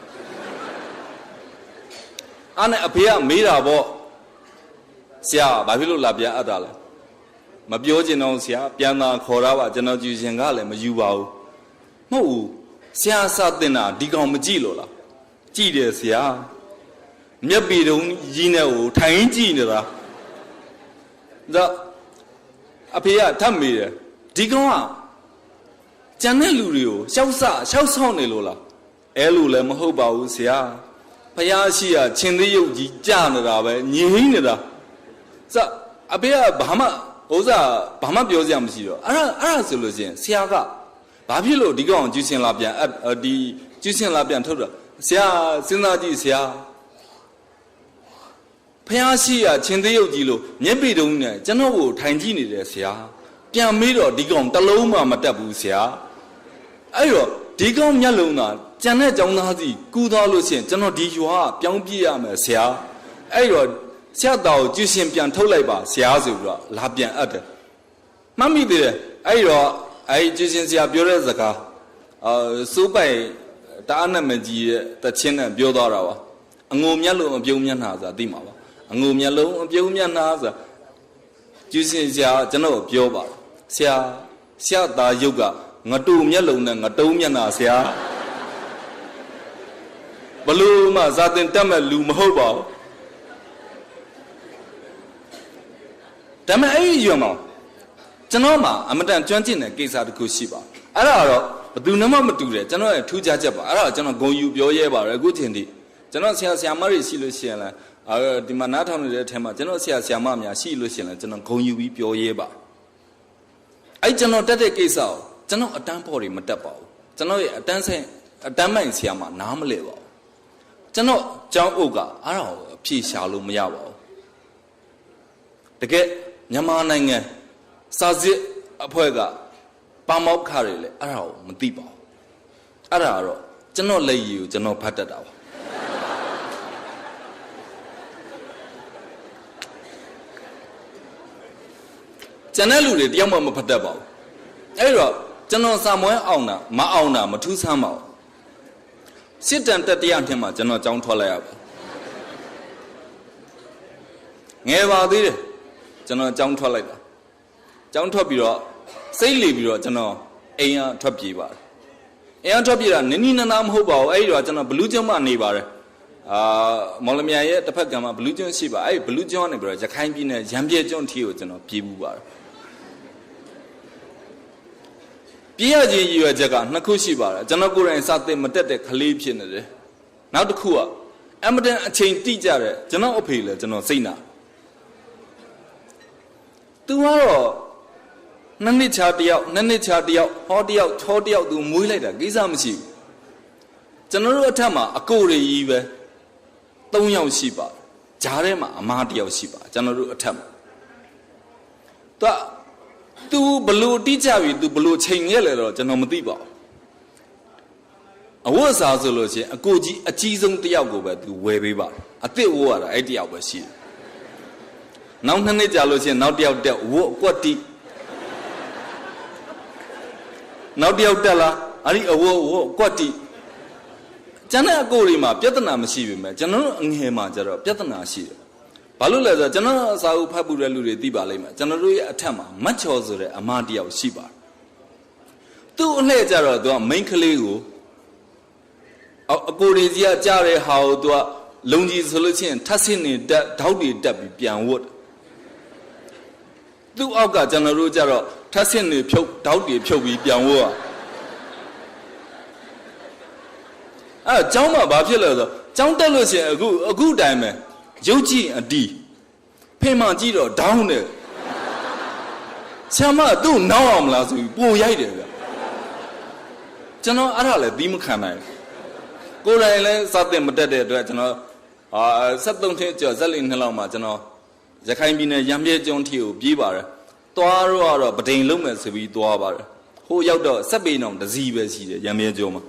အဲ့နဲ့အဖေကမေးတာပေါ့ဆရာဘာဖြစ်လို့လာပြန်အပ်တာလဲ မပြောချင်တော့ဆရာပြန်သာခေါ်တာပါကျွန်တော်ကျူရှင်ကလည်းမယူပါဘူးမဟုတ်ဘူးဆရာစတင်တာဒီကောင်မကြည့်လို့လားကြည့်တယ်ဆရာမျက်ပေတုံးကြီးနဲ့ကိုထိုင်ကြည့်နေတာဒါအဖေကထပ်မိတယ်ဒီကောင်ကကျန်တဲ့လူတွေကိုရှောက်ဆောင်နေလို့လားအဲလိုလည်းမဟုတ်ပါဘူးဆရာဖယားရှိရချင်းသေးရုပ်ကြီးကြာနေတာပဲညင်နေတာစအဖေကဘာမှပြောစရာမရှိတော့အဲ့ဒါဆိုလို့ရှိရင်ဆရာကဘာဖြစ်လို့ဒီကောင်ကျူးရှင်လာပြန်ဒီကျူးရှင်လာပြန်ထုတ်တာဆရာစဉ်းစားကြည့်ဆရာဖယားရှိရချင်းသေးရုပ်ကြီးလို့မျက်ပေတုံးနဲ့ကျွန်တော်ကိုထိုင်ကြည့်နေတယ်ဆရာပြန်မေးတော့ဒီကောင်တလုံးမှမတက်ဘူးဆရာအဲ့တော့ဒီကောင်မျက်လုံးသာကျန်တဲ့ကျောင်းသားစီကူးသွားလို့ရှိရင်ကျွန်တော်ဒီရွာပြောင်းပြရမယ်ဆရာအဲ့တော့ဆရာတော်ကျူးရှင်ပြန်ထုတ်လိုက်ပါဆရာဆိုပြီးတော့လာပြန်အပ်တယ်မှတ်မိသေးတယ်အဲ့တော့အဲ့ကျူးရှင်ဆရာပြောတဲ့စကားစိုးပိုင်တအားနဲ့မကြီးရဲ့တချင်းနဲ့ပြောသွားတာပါအငုံမျက်လုံးအပြုံးမျက်နှာဆိုတာသိမှာပါအငုံမျက်လုံးအပြုံးမျက်နှာဆိုတာကျူးရှင်ဆရာကျွန်တော်ပြောပါဆရာသားရုပ်ကငတူမျက်လုံးနဲ့ငတုံးမျက်နှာဆရာဘလို့မှဇာတင်တက်မဲ့လူမဟုတ်ပါဘူးဒါပေမဲ့အဲ့ဒီရွံ့မှာကျွန်တော်မှအမတန်ကျွမ်းကျင်တဲ့ကိစ္စတစ်ခုရှိပါအဲ့ဒါတော့ဘယ်သူမှမတူတယ်ကျွန်တော်ရဲ့ထူးခြားချက်ပါအဲ့ဒါကျွန်တော်ဂုဏ်ယူပြောရဲပါတယ်အခုချိန်ထိကျွန်တော်ဆရာမတွေရှိလို့ရှိရင်လည်းဒီမှာနားထောင်နေတဲ့အထက်မှာကျွန်တော်ဆရာမများရှိလို့ရှိရင်လည်းကျွန်တော်ဂုဏ်ယူပြီးပြောရဲပါအဲ့ကျွန်တော်တက်တဲ့ကိစ္စကိုကျွန်တော်အတန်းဖို့တွေမတက်ပါဘူးကျွန်တော်ရဲ့အတန်းမိုင်ဆရာမနားမလဲပါဘူးကျွန်တော်ကျောင်းအုပ်ကအဲ့ဒါကိုအဖြေရှာလို့မရပါဘူးတကယ်မြန်မာနိုင်ငံစာစစ်အဖွဲ့ကပါမောက်ခါတွေလေအဲ့ဒါကိုမသိပါဘူးအဲ့ဒါကတော့ကျွန်တော်လက်ရည်ကိုကျွန်တော်ဖတ်တတ်တာပါကျန်တဲ့လူတွေတယောက်မှမဖတ်တတ်ပါဘူးအဲ့တော့ကျွန်တော်စာမွဲအောင်တာမအောင်တာမထူးဆန်းပါဘူးစစ်တမ်းတက်တရားထင်မှာကျွန်တော်ကြောင်းထွက်လိုက်ရပါငယ်ပါသေးတယ်ကျွန်တော်ကြောင်းထွက်လိုက်တာကြောင်းထွက်ပြီးတော့စိတ်လီပြီးတော့ကျွန်တော်အိမ်ကထွက်ပြေးပါတယ်အိမ်ကထွက်ပြေးတာနင်းနာမဟုတ်ပါဘူးအဲ့ဒီတော့ကျွန်တော်ဘလူးကျွန်းမှာနေပါတယ်မော်လမြိုင်ရဲ့တစ်ဖက်ကမှဘလူးကျွန်းရှိပါအဲ့ဘလူးကျွန်းကနေပြီးတော့ရခိုင်ပြည်နယ်ရံပြဲကျွန်းထီကိုကျွန်တော်ပြေးဘူးပါတယ်ပြေးရခြင်းရည်ရွယ်ချက်ကနှစ်ခုရှိပါတယ်ကျွန်တော်ကိုယ်တိုင်စသစ်မတက်တဲ့ကလေးဖြစ်နေတယ်နောက်တစ်ခုကအမတန်အချိန်တိကျတဲ့ကျွန်တော်အဖေလည်းကျွန်တော်စိတ်နာသူကတော့နှစ်နှစ်ချာတယောက်ဟောတယောက်သူမွေးလိုက်တာကိစ္စမရှိဘူးကျွန်တော်တို့အထက်မှာအကိုတွေကြီးပဲ3ယောက်ရှိပါဂျားထဲမှာအမားတယောက်ရှိပါကျွန်တော်တို့အထက်မှာသူဘလို့တိကျပြီသူဘလို့ချိန်ခဲ့လဲတော့ကျွန်တော်မသိပါဘူးအဝတ်အစားဆိုလို့ချင်းအကိုကြီးအကြီးဆုံးတယောက်ကိုပဲသူဝယ်ပေးပါအစ်စ်ဝတ်ရတာအဲ့တယောက်ပဲရှိတယ်နောက်2နှစ်ကြာလို့ချင်းနောက်တယောက်တက်ဝတ်ကွက်တိနောက်တယောက်တက်လာအဲ့ဒီအဝတ်ကွက်တိကျန်တဲ့အကိုတွေမှာပြဿနာမရှိပေမဲ့ကျွန်တော်တို့အငယ်မှာကျတော့ပြဿနာရှိတယ်ဘာလို့လဲဆိုတော့ကျွန်တော်အစာအုပ်ဖတ်ပူတဲ့လူတွေသိပါလိမ့်မယ်ကျွန်တော်တို့ရဲ့အထက်မှာမတ်ချော်ဆိုတဲ့အမတယောက်ရှိပါတယ်သူ့အလှည့်ကြတော့သူကမိန်းကလေးကိုအကိုတွေကြီးကကြားတဲ့ဟာကိုသူကလုံကြီးဆိုလို့ချင်းထပ်ဆင်းနေတက်ဓာတ်တွေတက်ပြီးပြန်ဝတ်သူ့အောက်ကကျွန်တော်တို့ကြတော့ထပ်ဆင်းနေဖြုတ်ဓာတ်တွေဖြုတ်ပြီးပြန်ဝတ်အဲ့ကျောင်းမှာဘာဖြစ်လဲဆိုတော့ကျောင်းတက်လို့ရှိရင်အခုတိုင်းပဲရုပ်ကြည့်အတီးဖေးမှကြည့်တော့ဒေါင်းနဲ့ဆရာမသူ့နောက်အောင်မလားဆိုပြီးပိုရိုက်တယ်ဗျကျွန်တော်အဲ့ဒါလည်းသီးမခံနိုင်ကိုယ်တိုင်လည်းစသင့်မတက်တဲ့အတွက်ကျွန်တော်73နှစ်ကျော်ဇက်လီနှစ်လောက်မှာကျွန်တော်ရခိုင်ပြည်နယ်ရံပြဲကျွန်းထီကိုပြေးပါတယ်သွားတော့ပဒိန်လုံးမယ်ဆိုပြီးသွားပါတယ်ဟိုရောက်တော့စက်ပေနောင်တစည်းပဲရှိတယ်ရံပြဲကျွန်းမှာ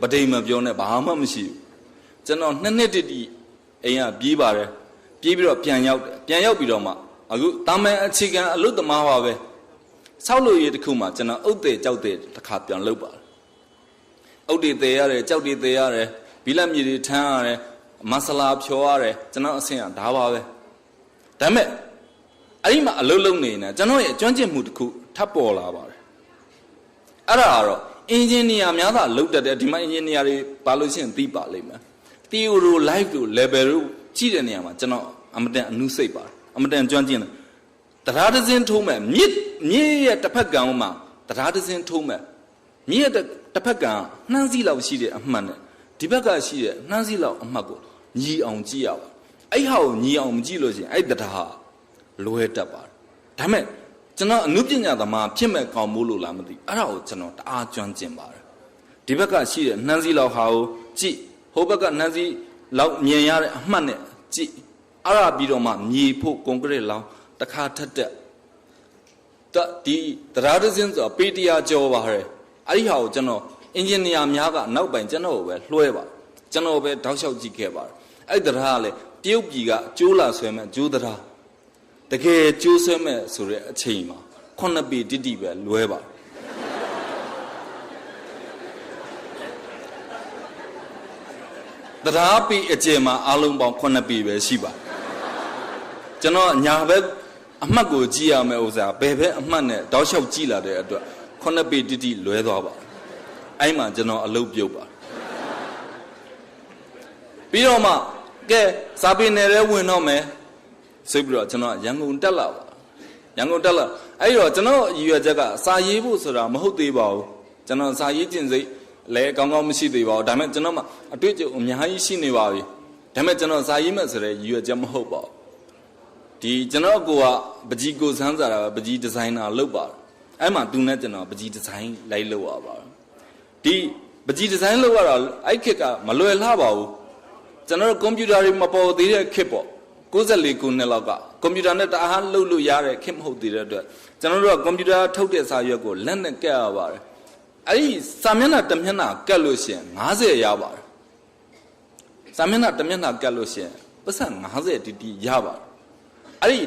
ပဒိန်မပြောနဲ့ဘာမှမရှိဘူးကျွန်တော်2နှစ်တိအိမ်ကပြေးပါတယ်ပြေးပြီးတော့ပြန်ရောက်ပြီးတော့မှအခုတာမန်အခြေခံအလုပ်သမားပါပဲဆောက်လို့ရတစ်ခုမှကျွန်တော်အုတ်တဲ့ကြောက်တဲ့တစ်ခါပြန်လုပ်ပါတယ်အုတ်တွေတည်ရတယ်ကြောက်တွေတည်ရတယ်ဘီလက်မြေတွေထမ်းရတယ်မဆလာဖြော်ရတယ်ကျွန်တော်အဆင်ကဒါပါပဲဒါပေမဲ့ အဲ့ဒီမှာအလုံးလုံးနေနေကျွန်တော်ရဲ့ကျွမ်းကျင်မှုတစ်ခုထပ်ပေါ်လာပါတယ်အဲ့ဒါကတော့အင်ဂျင်နီယာများသာလုပ်တတ်တယ်ဒီမှာအင်ဂျင်နီယာတွေပါလို့ရှိရင်သိပါလိမ့်မယ် theory life တို့ level တို့ကြည့်တဲ့နေရာမှာကျွန်တော်အမတန်အနုစိတ်ပါတယ်အမတန်ကျွမ်းကျင်တယ်တရားတစ်စင်းထိုးမယ်မြစ်ရဲ့တစ်ဖက်ကံမှာတရားတစ်စင်းထိုးမယ်မြစ်ရဲ့တစ်ဖက်ကံနှမ်းစီလောက်ရှိတဲ့အမှတ်နဲ့ဒီဘက်ကရှိတဲ့နှမ်းစီလောက်အမှတ်ကိုညီအောင်ကြည့်ရပါအဲ့ဟာကိုညီအောင်မကြည့်လို့ရှိရင်အဲ့တရားလွဲတတ်ပါတယ်ဒါမဲ့ကျွန်တော်အနုပညာသမားဖြစ်မဲ့ကောင်းမို့လို့လားမသိအဲ့ဒါကိုကျွန်တော်တအားကျွမ်းကျင်ပါတယ်ဒီဘက်ကရှိတဲ့နှမ်းစီလောက်ဟာကိုကြည့်ဟိုဘက်ကနှမ်းစီလောက်မြင်ရတဲ့အမှတ်နဲ့ကြည့်အဲ့ဒါပြီးတော့မှမြေဖို့ကွန်ကရစ်လောင်းတစ်ခါထက်တက်ဒီတရားတစ်စင်းဆိုပေတရားကြောပါရဲအဲ့ဒီဟာကိုကျွန်တော်အင်ဂျင်နီယာများကနောက်ပိုင်းကျွန်တော်ကိုပဲလွှဲပါကျွန်တော်ပဲတောက်လျှောက်ကြည့်ခဲ့ပါတယ်အဲ့တရားကလည်းတရုတ်ပြည်ကကျိုးလာဆွဲမဲ့ကျိုးတရားတကယ်ကျိုးဆွဲမဲ့ဆိုတဲ့အချိန်မှာ9ပေတိတိပဲလွဲပါတရားပေအကျယ်မှာအလုံးပေါင်း9ပေပဲရှိပါကျွန်တော်ညာဘက်အမှတ်ကိုကြည့်ရမယ်ဥစ္စာဘယ်ဘက်အမှတ်နဲ့တောက်လျှောက်ကြည့်လာတဲ့အတွက်9ပေတိတိလွဲသွားပါအဲ့မှာကျွန်တော်အလုပ်ပြုတ်ပါပြီးတော့မှကဲစာပေနယ်ထဲဝင်တော့မယ်ဆိုပြီးတော့ကျွန်တော်ရန်ကုန်တက်လာပါရန်ကုန်တက်လာအဲ့တော့ကျွန်တော်ရည်ရွယ်ချက်ကစာရေးဖို့ဆိုတာမဟုတ်သေးပါဘူးကျွန်တော်စာရေးကျင်စိတ်လည်းကောင်းကောင်းမရှိသေးပါဘူးဒါပေမဲ့ကျွန်တော်မှအတွေ့အကြုံအများကြီးရှိနေပါပြီဒါပေမဲ့ကျွန်တော်စာရေးမဲ့ဆိုတဲ့ရည်ရွယ်ချက်မဟုတ်ပါဘူးဒီကျွန်တော်ကိုကပကြီးကိုစမ်းစားတာပကြီးဒီဇိုင်နာလုပ်ပါတယ်အဲ့မှာသူနဲ့ကျွန်တော်ပကြီးဒီဇိုင်းလိုက်လုပ်ရပါတယ်ဒီပကြီးဒီဇိုင်းလုပ်ရတာအဲ့ခေတ်ကမလွယ်လှပါဘူးကျွန်တော်ကွန်ပျူတာတွေမပေါ်သေးတဲ့ခေတ်ပေါ့94ခုနှစ်လောက်ကကွန်ပျူတာနဲ့တအားလုပ်လို့ရတဲ့ခေတ်မဟုတ်သေးတဲ့အတွက်ကျွန်တော်တို့ကကွန်ပျူတာထုတ်တဲ့စာရွက်ကိုလက်နဲ့ကတ်ရပါတယ်အဲ့ဒီစာမျက်နှာတစ်မျက်နှာကတ်လို့ရှိရင်90ရပါတယ်စာမျက်နှာတစ်မျက်နှာကတ်လို့ရှိရင်ပတ်စံ90တီတီရပါတယ်အဲ့ဒီ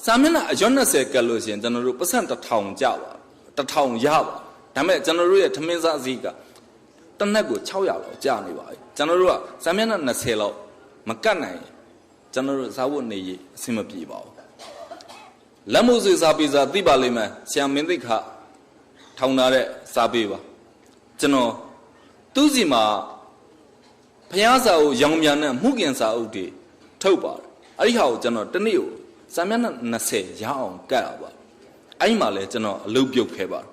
စာမျက်နှာအရွက်20ကတ်လို့ရှိရင်ကျွန်တော်တို့ပတ်စံ1000ကျပါ1000ရပါဒါပေမဲ့ကျွန်တော်တို့ရဲ့ထမင်းစားစည်းကတစ်နက်ကို600လောက်ကျနေပါပြီကျွန်တော်တို့ကစာမျက်နှာ20လောက်မကတ်နိုင်ကျွန်တော်တို့စာဝတ်နေရေးအဆင်မပြေပါဘူးလက်မှုဆွေစာပေစာသိပါလိမ့်မယ်ဆရာမင်းသိခထောင်ထားတဲ့စာပေပါကျွန်တော်သူ့စီမှာဖျားစာအုပ်ရောင်ပြန်နဲ့မှုကင်စာအုပ်တွေထုတ်ပါတယ်အဲ့ဒီဟာကိုကျွန်တော်တနေ့ကိုစာမျက်နှာ20ရအောင်ကတ်ရပါအဲ့ဒီမှာလဲကျွန်တော်အလုပ်ပြုတ်ခဲ့ပါတယ်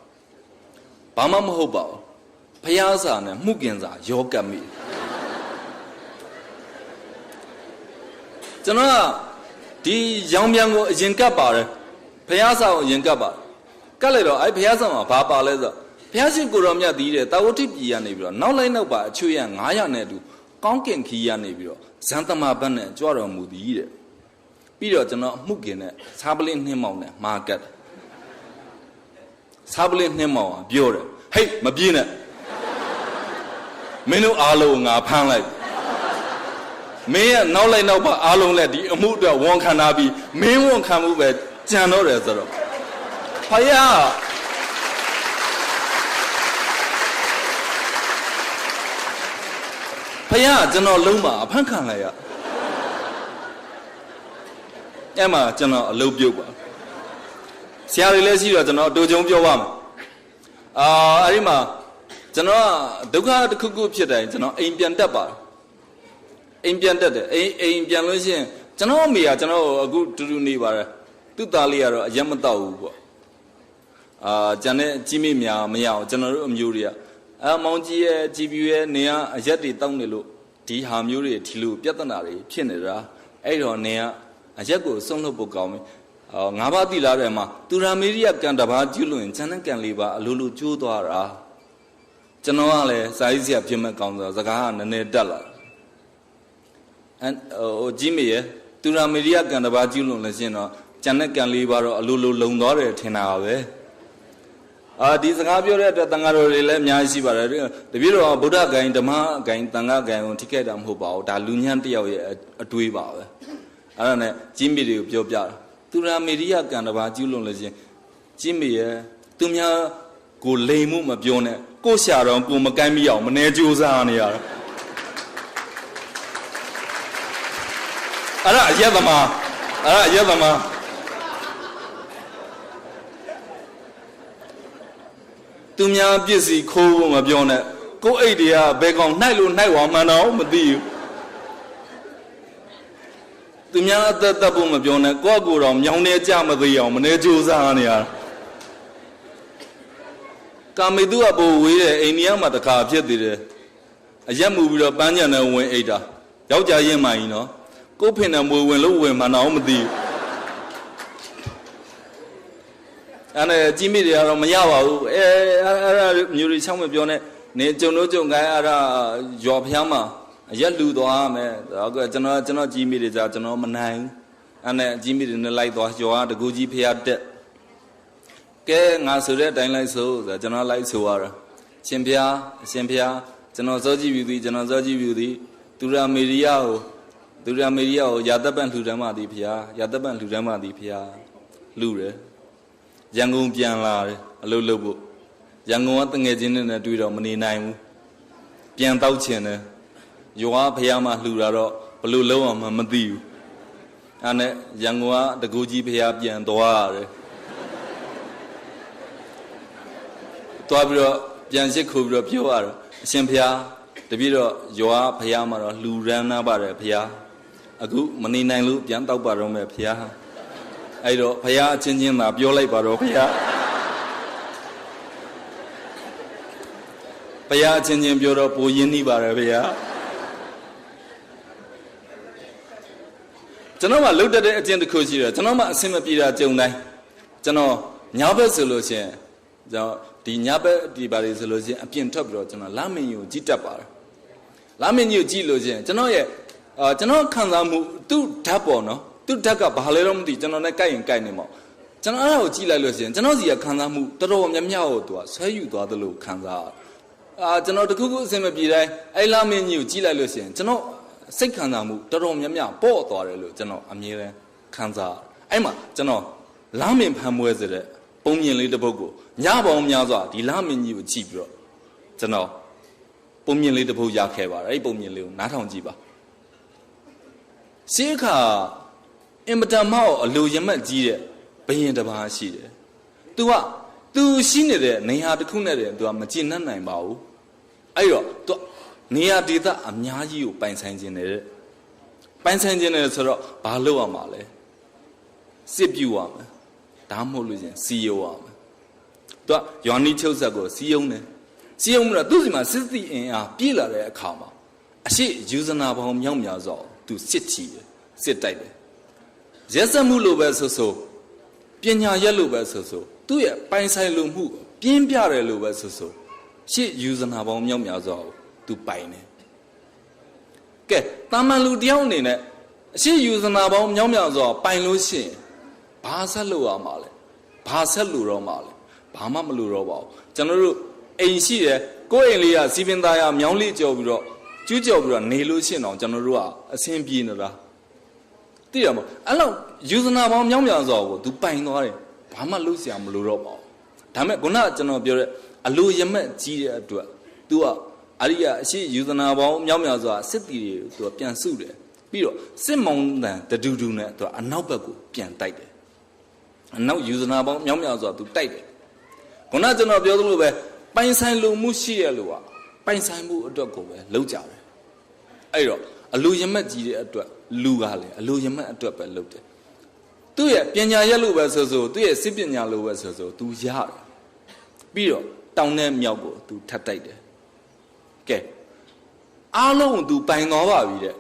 ဘာမှမဟုတ်ပါဘူးဖျားစာနဲ့မှုကင်စာရောကတ်မိကျွန်တော်ကဒီရောင်ပြန်ကိုအရင်ကတ်ပါတယ်ဖျားစာကိုအရင်ကတ်ပါတယ်ကတ်လိုက်တော့အဲ့ဖျားစာမှာဘာပါလဲဆိုဘုရားရှင်ကိုတော်မြတ်တည်တဲ့တာဝတိပြည်ကနေပြီးတော့နောက်လိုက်နောက်ပါအချွေရ900နဲ့အတူကောင်းကင်ခီးရနေပြီးတော့ဇန်သမဘတ်နဲ့ကြွတော်မူသည်တဲ့ပြီးတော့ကျွန်တော်အမှုကင်နဲ့စားပလင်းနှင်းမောင်နဲ့မာကတ်စားပလင်းနှင်းမောင်ကပြောတယ်ဟိတ်မပြေးနဲ့မင်းတို့အားလုံးငါဖမ်းလိုက်မင်းရဲ့နောက်လိုက်နောက်ပါအားလုံးလက်ဒီအမှုအတွက်ဝန်ခံထားပြီးမင်းဝန်ခံမှုပဲကြံတော့တယ်ဆိုတော့ဖယားဖယားကျွန်တော်လုံးမှာအဖမ်းခံလိုက်ရအဲ့မှာကျွန်တော်အလုပ်ပြုတ်ပါဆရာတွေလည်းရှိတော့ကျွန်တော်တူကြုံပြောပါမယ်အဲ့ဒီမှာကျွန်တော်ဒုက္ခတစ်ခုခုဖြစ်တယ်ကျွန်တော်အိမ်ပြန်တက်ပါတယ်အိမ်ပြန်တက်တယ်အိမ်ပြန်လို့ရှိရင်ကျွန်တော်အမေကကျွန်တော်အခုတူတူနေပါတယ်သူ့သားလေးကတော့အရက်မတော့ဘူးပေါ့ကျန်တဲ့ကြီးမိများမရအောင်ကျွန်တော်တို့အမျိုးတွေကမောင်ကြီးရဲ့ကြည်ပြူရဲ့နေကအရက်တွေတောင်းနေလို့ဒီဟာမျိုးတွေဒီလိုပြဿနာတွေဖြစ်နေတာအဲ့တော့နေကအရက်ကိုဆုံးလို့ပို့ကောင်းပြီငါးပါးတိလာတဲ့မှာသူရာမေရိယကံတဘာကျွလို့ရင်ကျန်တဲ့ကံလေးပါအလိုလိုကျိုးသွားတာကျွန်တော်ကလည်းစာရေးဆရာဖြစ်မဲ့ကောင်းဆိုစကားကနည်းနည်းတက်လာဟိုကြီးမေရဲ့သူရာမေရိယကံတဘာကျွလို့လည်းရှင်းတော့ကျန်တဲ့ကံလေးပါတော့အလိုလိုလုံသွားတယ်ထင်တာပဲဒီစကားပြောတဲ့အတွက်တန်ဃာတော်တွေလည်းအများကြီးရှိပါတယ်တပည့်တော်ဗုဒ္ဓဂိုင်ဓမ္မဂိုင်တန်ဃာဂိုင်ကိုထိခိုက်တာမဟုတ်ပါဘူးဒါလူညံ့တယောက်ရဲ့အတွေးပါပဲအဲ့ဒါနဲ့ကြီးမေတွေကိုပြောပြတာသူရာမေရိယကံတဘာကျူးလွန်လို့ချင်းကြီးမေရဲ့သူများကိုလိမ်မှုမပြောနဲ့ကို့ရှာတော့ကိုမကိုင်းမိအောင်မနေကြိုးစားနေရတာအဲ့ဒါအယက်သမား သူများပစ္စည်းခိုးဖို့မပြောနဲ့ကိုယ်အိတ်တွေကဘယ်ကောင်နှိုက်လို့နှိုက်ဝါမှန်းတော့မသိဘူးသူများအသက်သက်ဖို့မပြောနဲ့ကိုယ့်ကိုယ်တော်မြောင်းနေကြမသိအောင်မနေကြိုးစားနေရကာမေတုကပိုဝေးတယ်အိန္ဒိယမှာတခါဖြစ်သေးတယ်အရက်မှုပြီးတော့ပန်းညံနဲ့ဝင်အိတ်တာယောက်ျားရင်းမှန်ကြီးနော်ကိုယ်ဖင်နဲ့မွေဝင်လို့ဝင်မှန်းတော့မသိဘူးအဲ့ဒါကြီးမိတွေကတော့မရပါဘူးအဲ့ဒါမျိုးတွေချောင်းမပြောနဲ့နေကြုံတို့ကြုံခိုင်းအဲ့ဒါရွာဖျားမှာအရက်လူသွားမယ်ဒါကကျွန်တော်ကြီးမိတွေကြာကျွန်တော်မနိုင်အဲ့နဲ့ကြီးမိတွေနဲ့လိုက်သွားရွာတကူကြီးဖျားတက်ကဲငါဆိုတဲ့အတိုင်းလိုက်ဆိုကျွန်တော်လိုက်ဆိုရတာရှင်ဖျားကျွန်တော်စောကြည့်ပြီသူရမေရိယကိုယာတပန့်လှူဒန်းမှသည်ဖျားယာတပန့်လှူဒန်းမှသည်ဖျားလူတယ်ရန်ကုန်ပြန်လာတယ်အလုပ်လုပ်ဖို့ရန်ကုန်ကတငယ်ချင်းနဲ့တွေ့တော့မနေနိုင်ဘူးပြန်တောက်ချင်တယ်ရွာဖျားမှလှူတာတော့ဘလို့လုံးအောင်မသိဘူးအဲ့နဲ့ရန်ကုန်ကတကူကြီးဖျားပြန်သွားရတယ်သွားပြီးတော့ပြန်ရှိခိုးပြီးတော့ပြောရတယ်အရှင်ဖျားတပည့်တော့ရွာဖျားမှာတော့လှူရမ်းနာပါတယ်ဖျားအခုမနေနိုင်လို့ပြန်တောက်ပါတော့မယ်ဖျားအဲ့တော့ဖျားအချင်းချင်းသာပြောလိုက်ပါတော့ဖျားဖျားအချင်းချင်းပြောတော့ပိုရင်းနှီးပါတယ်ဖျားကျွန်တော်မှလှုပ်တတ်တဲ့အချင်းတစ်ခုရှိတယ်ကျွန်တော်မှအဆင်မပြေတာကြုံတိုင်းကျွန်တော်ညဘက်ဆိုလို့ရှိရင်ကျွန်တော်ဒီညဘက်ဒီပါလေဆိုလို့ရှိရင်အပြင်ထွက်ပြီးတော့ကျွန်တော်လာမင်းကြီးကိုကြည့်တတ်ပါတယ်လာမင်းကြီးကိုကြည့်လို့ရှိရင်ကျွန်တော်ရဲ့ကျွန်တော်ခံစားမှုသူ့ဓာတ်ပေါ်နော်သူ့ဓာတ်ကဘာလဲတော့မသိကျွန်တော်နဲ့ကြိုက်ရင်ကြိုက်နေမှာကျွန်တော်အဲ့ဒါကိုကြည့်လိုက်လို့ရှိရင်ကျွန်တော်စီကခံစားမှုတော်တော်များများကိုသူကဆွဲယူသွားသလိုခံစားကျွန်တော်တခုခုအစင်မပြေတိုင်းအဲ့လာမင်းကြီးကိုကြည့်လိုက်လို့ရှိရင်ကျွန်တော်စိတ်ခံစားမှုတော်တော်များများပေါ့သွားတယ်လို့ကျွန်တော်အမြဲတမ်းခံစားအဲ့မှာကျွန်တော်လာမင်းဖမ်းမွဲစေတဲ့ပုံမြင်လေးတစ်ပုဒ်ကိုညပေါင်းများစွာဒီလာမင်းကြီးကိုကြည့်ပြီးတော့ကျွန်တော်ပုံမြင်လေးတစ်ပုဒ်ရခဲ့ပါတယ်အဲ့ပုံမြင်လေးကိုနားထောင်ကြည့်ပါရှေးခါအင်မတန်မောက်အလိုရမက်ကြီးတဲ့ဘယင်တစ်ပါးရှိတယ်သူရှိနေတဲ့နေရာတစ်ခုနဲ့တည်းသူကမကျင်နှံ့နိုင်ပါဘူးအဲ့တော့သူနေရာဒေသအများကြီးကိုပိုင်ဆိုင်ခြင်းနဲ့ပိုင်ဆိုင်ခြင်းနဲ့ဆိုတော့ဘာလုပ်ရမှာလဲစစ်ပြူရမယ်ဒါမှမဟုတ်လို့ရှင်စီယုံရမယ်သူကယောနီချုပ်ဆက်ကိုစီယုံတယ်စီယုံမှုတော့သူ့စီမှာစစ်တီအင်အားပြေးလာတဲ့အခါမှာအရှိယူဇနာပေါင်းမြောက်များစွာသူစစ်ချီတယ်စစ်တိုက်တယ်ရက်စက်မှုလိုပဲဆိုပညာရက်လိုပဲဆိုသူ့ရဲ့ပိုင်ဆိုင်လိုမှုပြင်းပြတယ်လို့ပဲဆိုရှေ့ယူဇနာပေါင်းမြောက်များစွာကိုသူပိုင်တယ်ကဲတာမန်လူတယောက်အနေနဲ့အရှိယူဇနာပေါင်းမြောက်များစွာပိုင်လို့ရှိရင်ဘာဆက်လို့ရမှာလဲဘာဆက်လို့တော့မှာလဲဘာမှမလို့တော့ပါဘူးကျွန်တော်တို့အိမ်ရှိတယ်ကိုယ့်အိမ်လေးကစီပင်သားရမြောင်းလေးကြော်ပြီးတော့ကျူးကြော်ပြီးတော့နေလို့ရှိရင်တော့ကျွန်တော်တို့ကအဆင်ပြေနေတာသိရမလားအဲ့လောက်ယူဇနာပေါင်းမြောက်များစွာကိုသူပိုင်သွားတယ်ဘာမှလုပ်เสียမလို့တော့ပါဘူးဒါမဲ့ခုနကကျွန်တော်ပြောတဲ့အလိုရမက်ကြီးတဲ့အတွက်သူကအဲ့ဒီကအရှိယူဇနာပေါင်းမြောက်များစွာစစ်တီတွေကိုသူကပြန်စုတယ်ပြီးတော့စစ်မောင်းတန်တဒူဒူနဲ့သူကအနောက်ဘက်ကိုပြန်တိုက်တယ်အနောက်ယူဇနာပေါင်းမြောက်များစွာသူတိုက်တယ်ခုနကကျွန်တော်ပြောသလိုပဲပိုင်ဆိုင်လိုမှုရှိရလို့ကပိုင်ဆိုင်မှုအတွက်ကိုပဲလုပ်ကြတယ်အဲ့တော့အလိုရမက်ကြီးတဲ့အတွက်လူကလည်းအလိုရမက်အတွက်ပဲလုပ်တယ်သူ့ရဲ့ပညာရက်လို့ပဲဆိုသူ့ရဲ့စစ်ပညာလို့ပဲဆိုသူရတယ်ပြီးတော့တောင်းတဲ့မြောက်ကိုသူထပ်တိုက်တယ်ကဲအားလုံးသူပိုင်သွားပါပြီတဲ့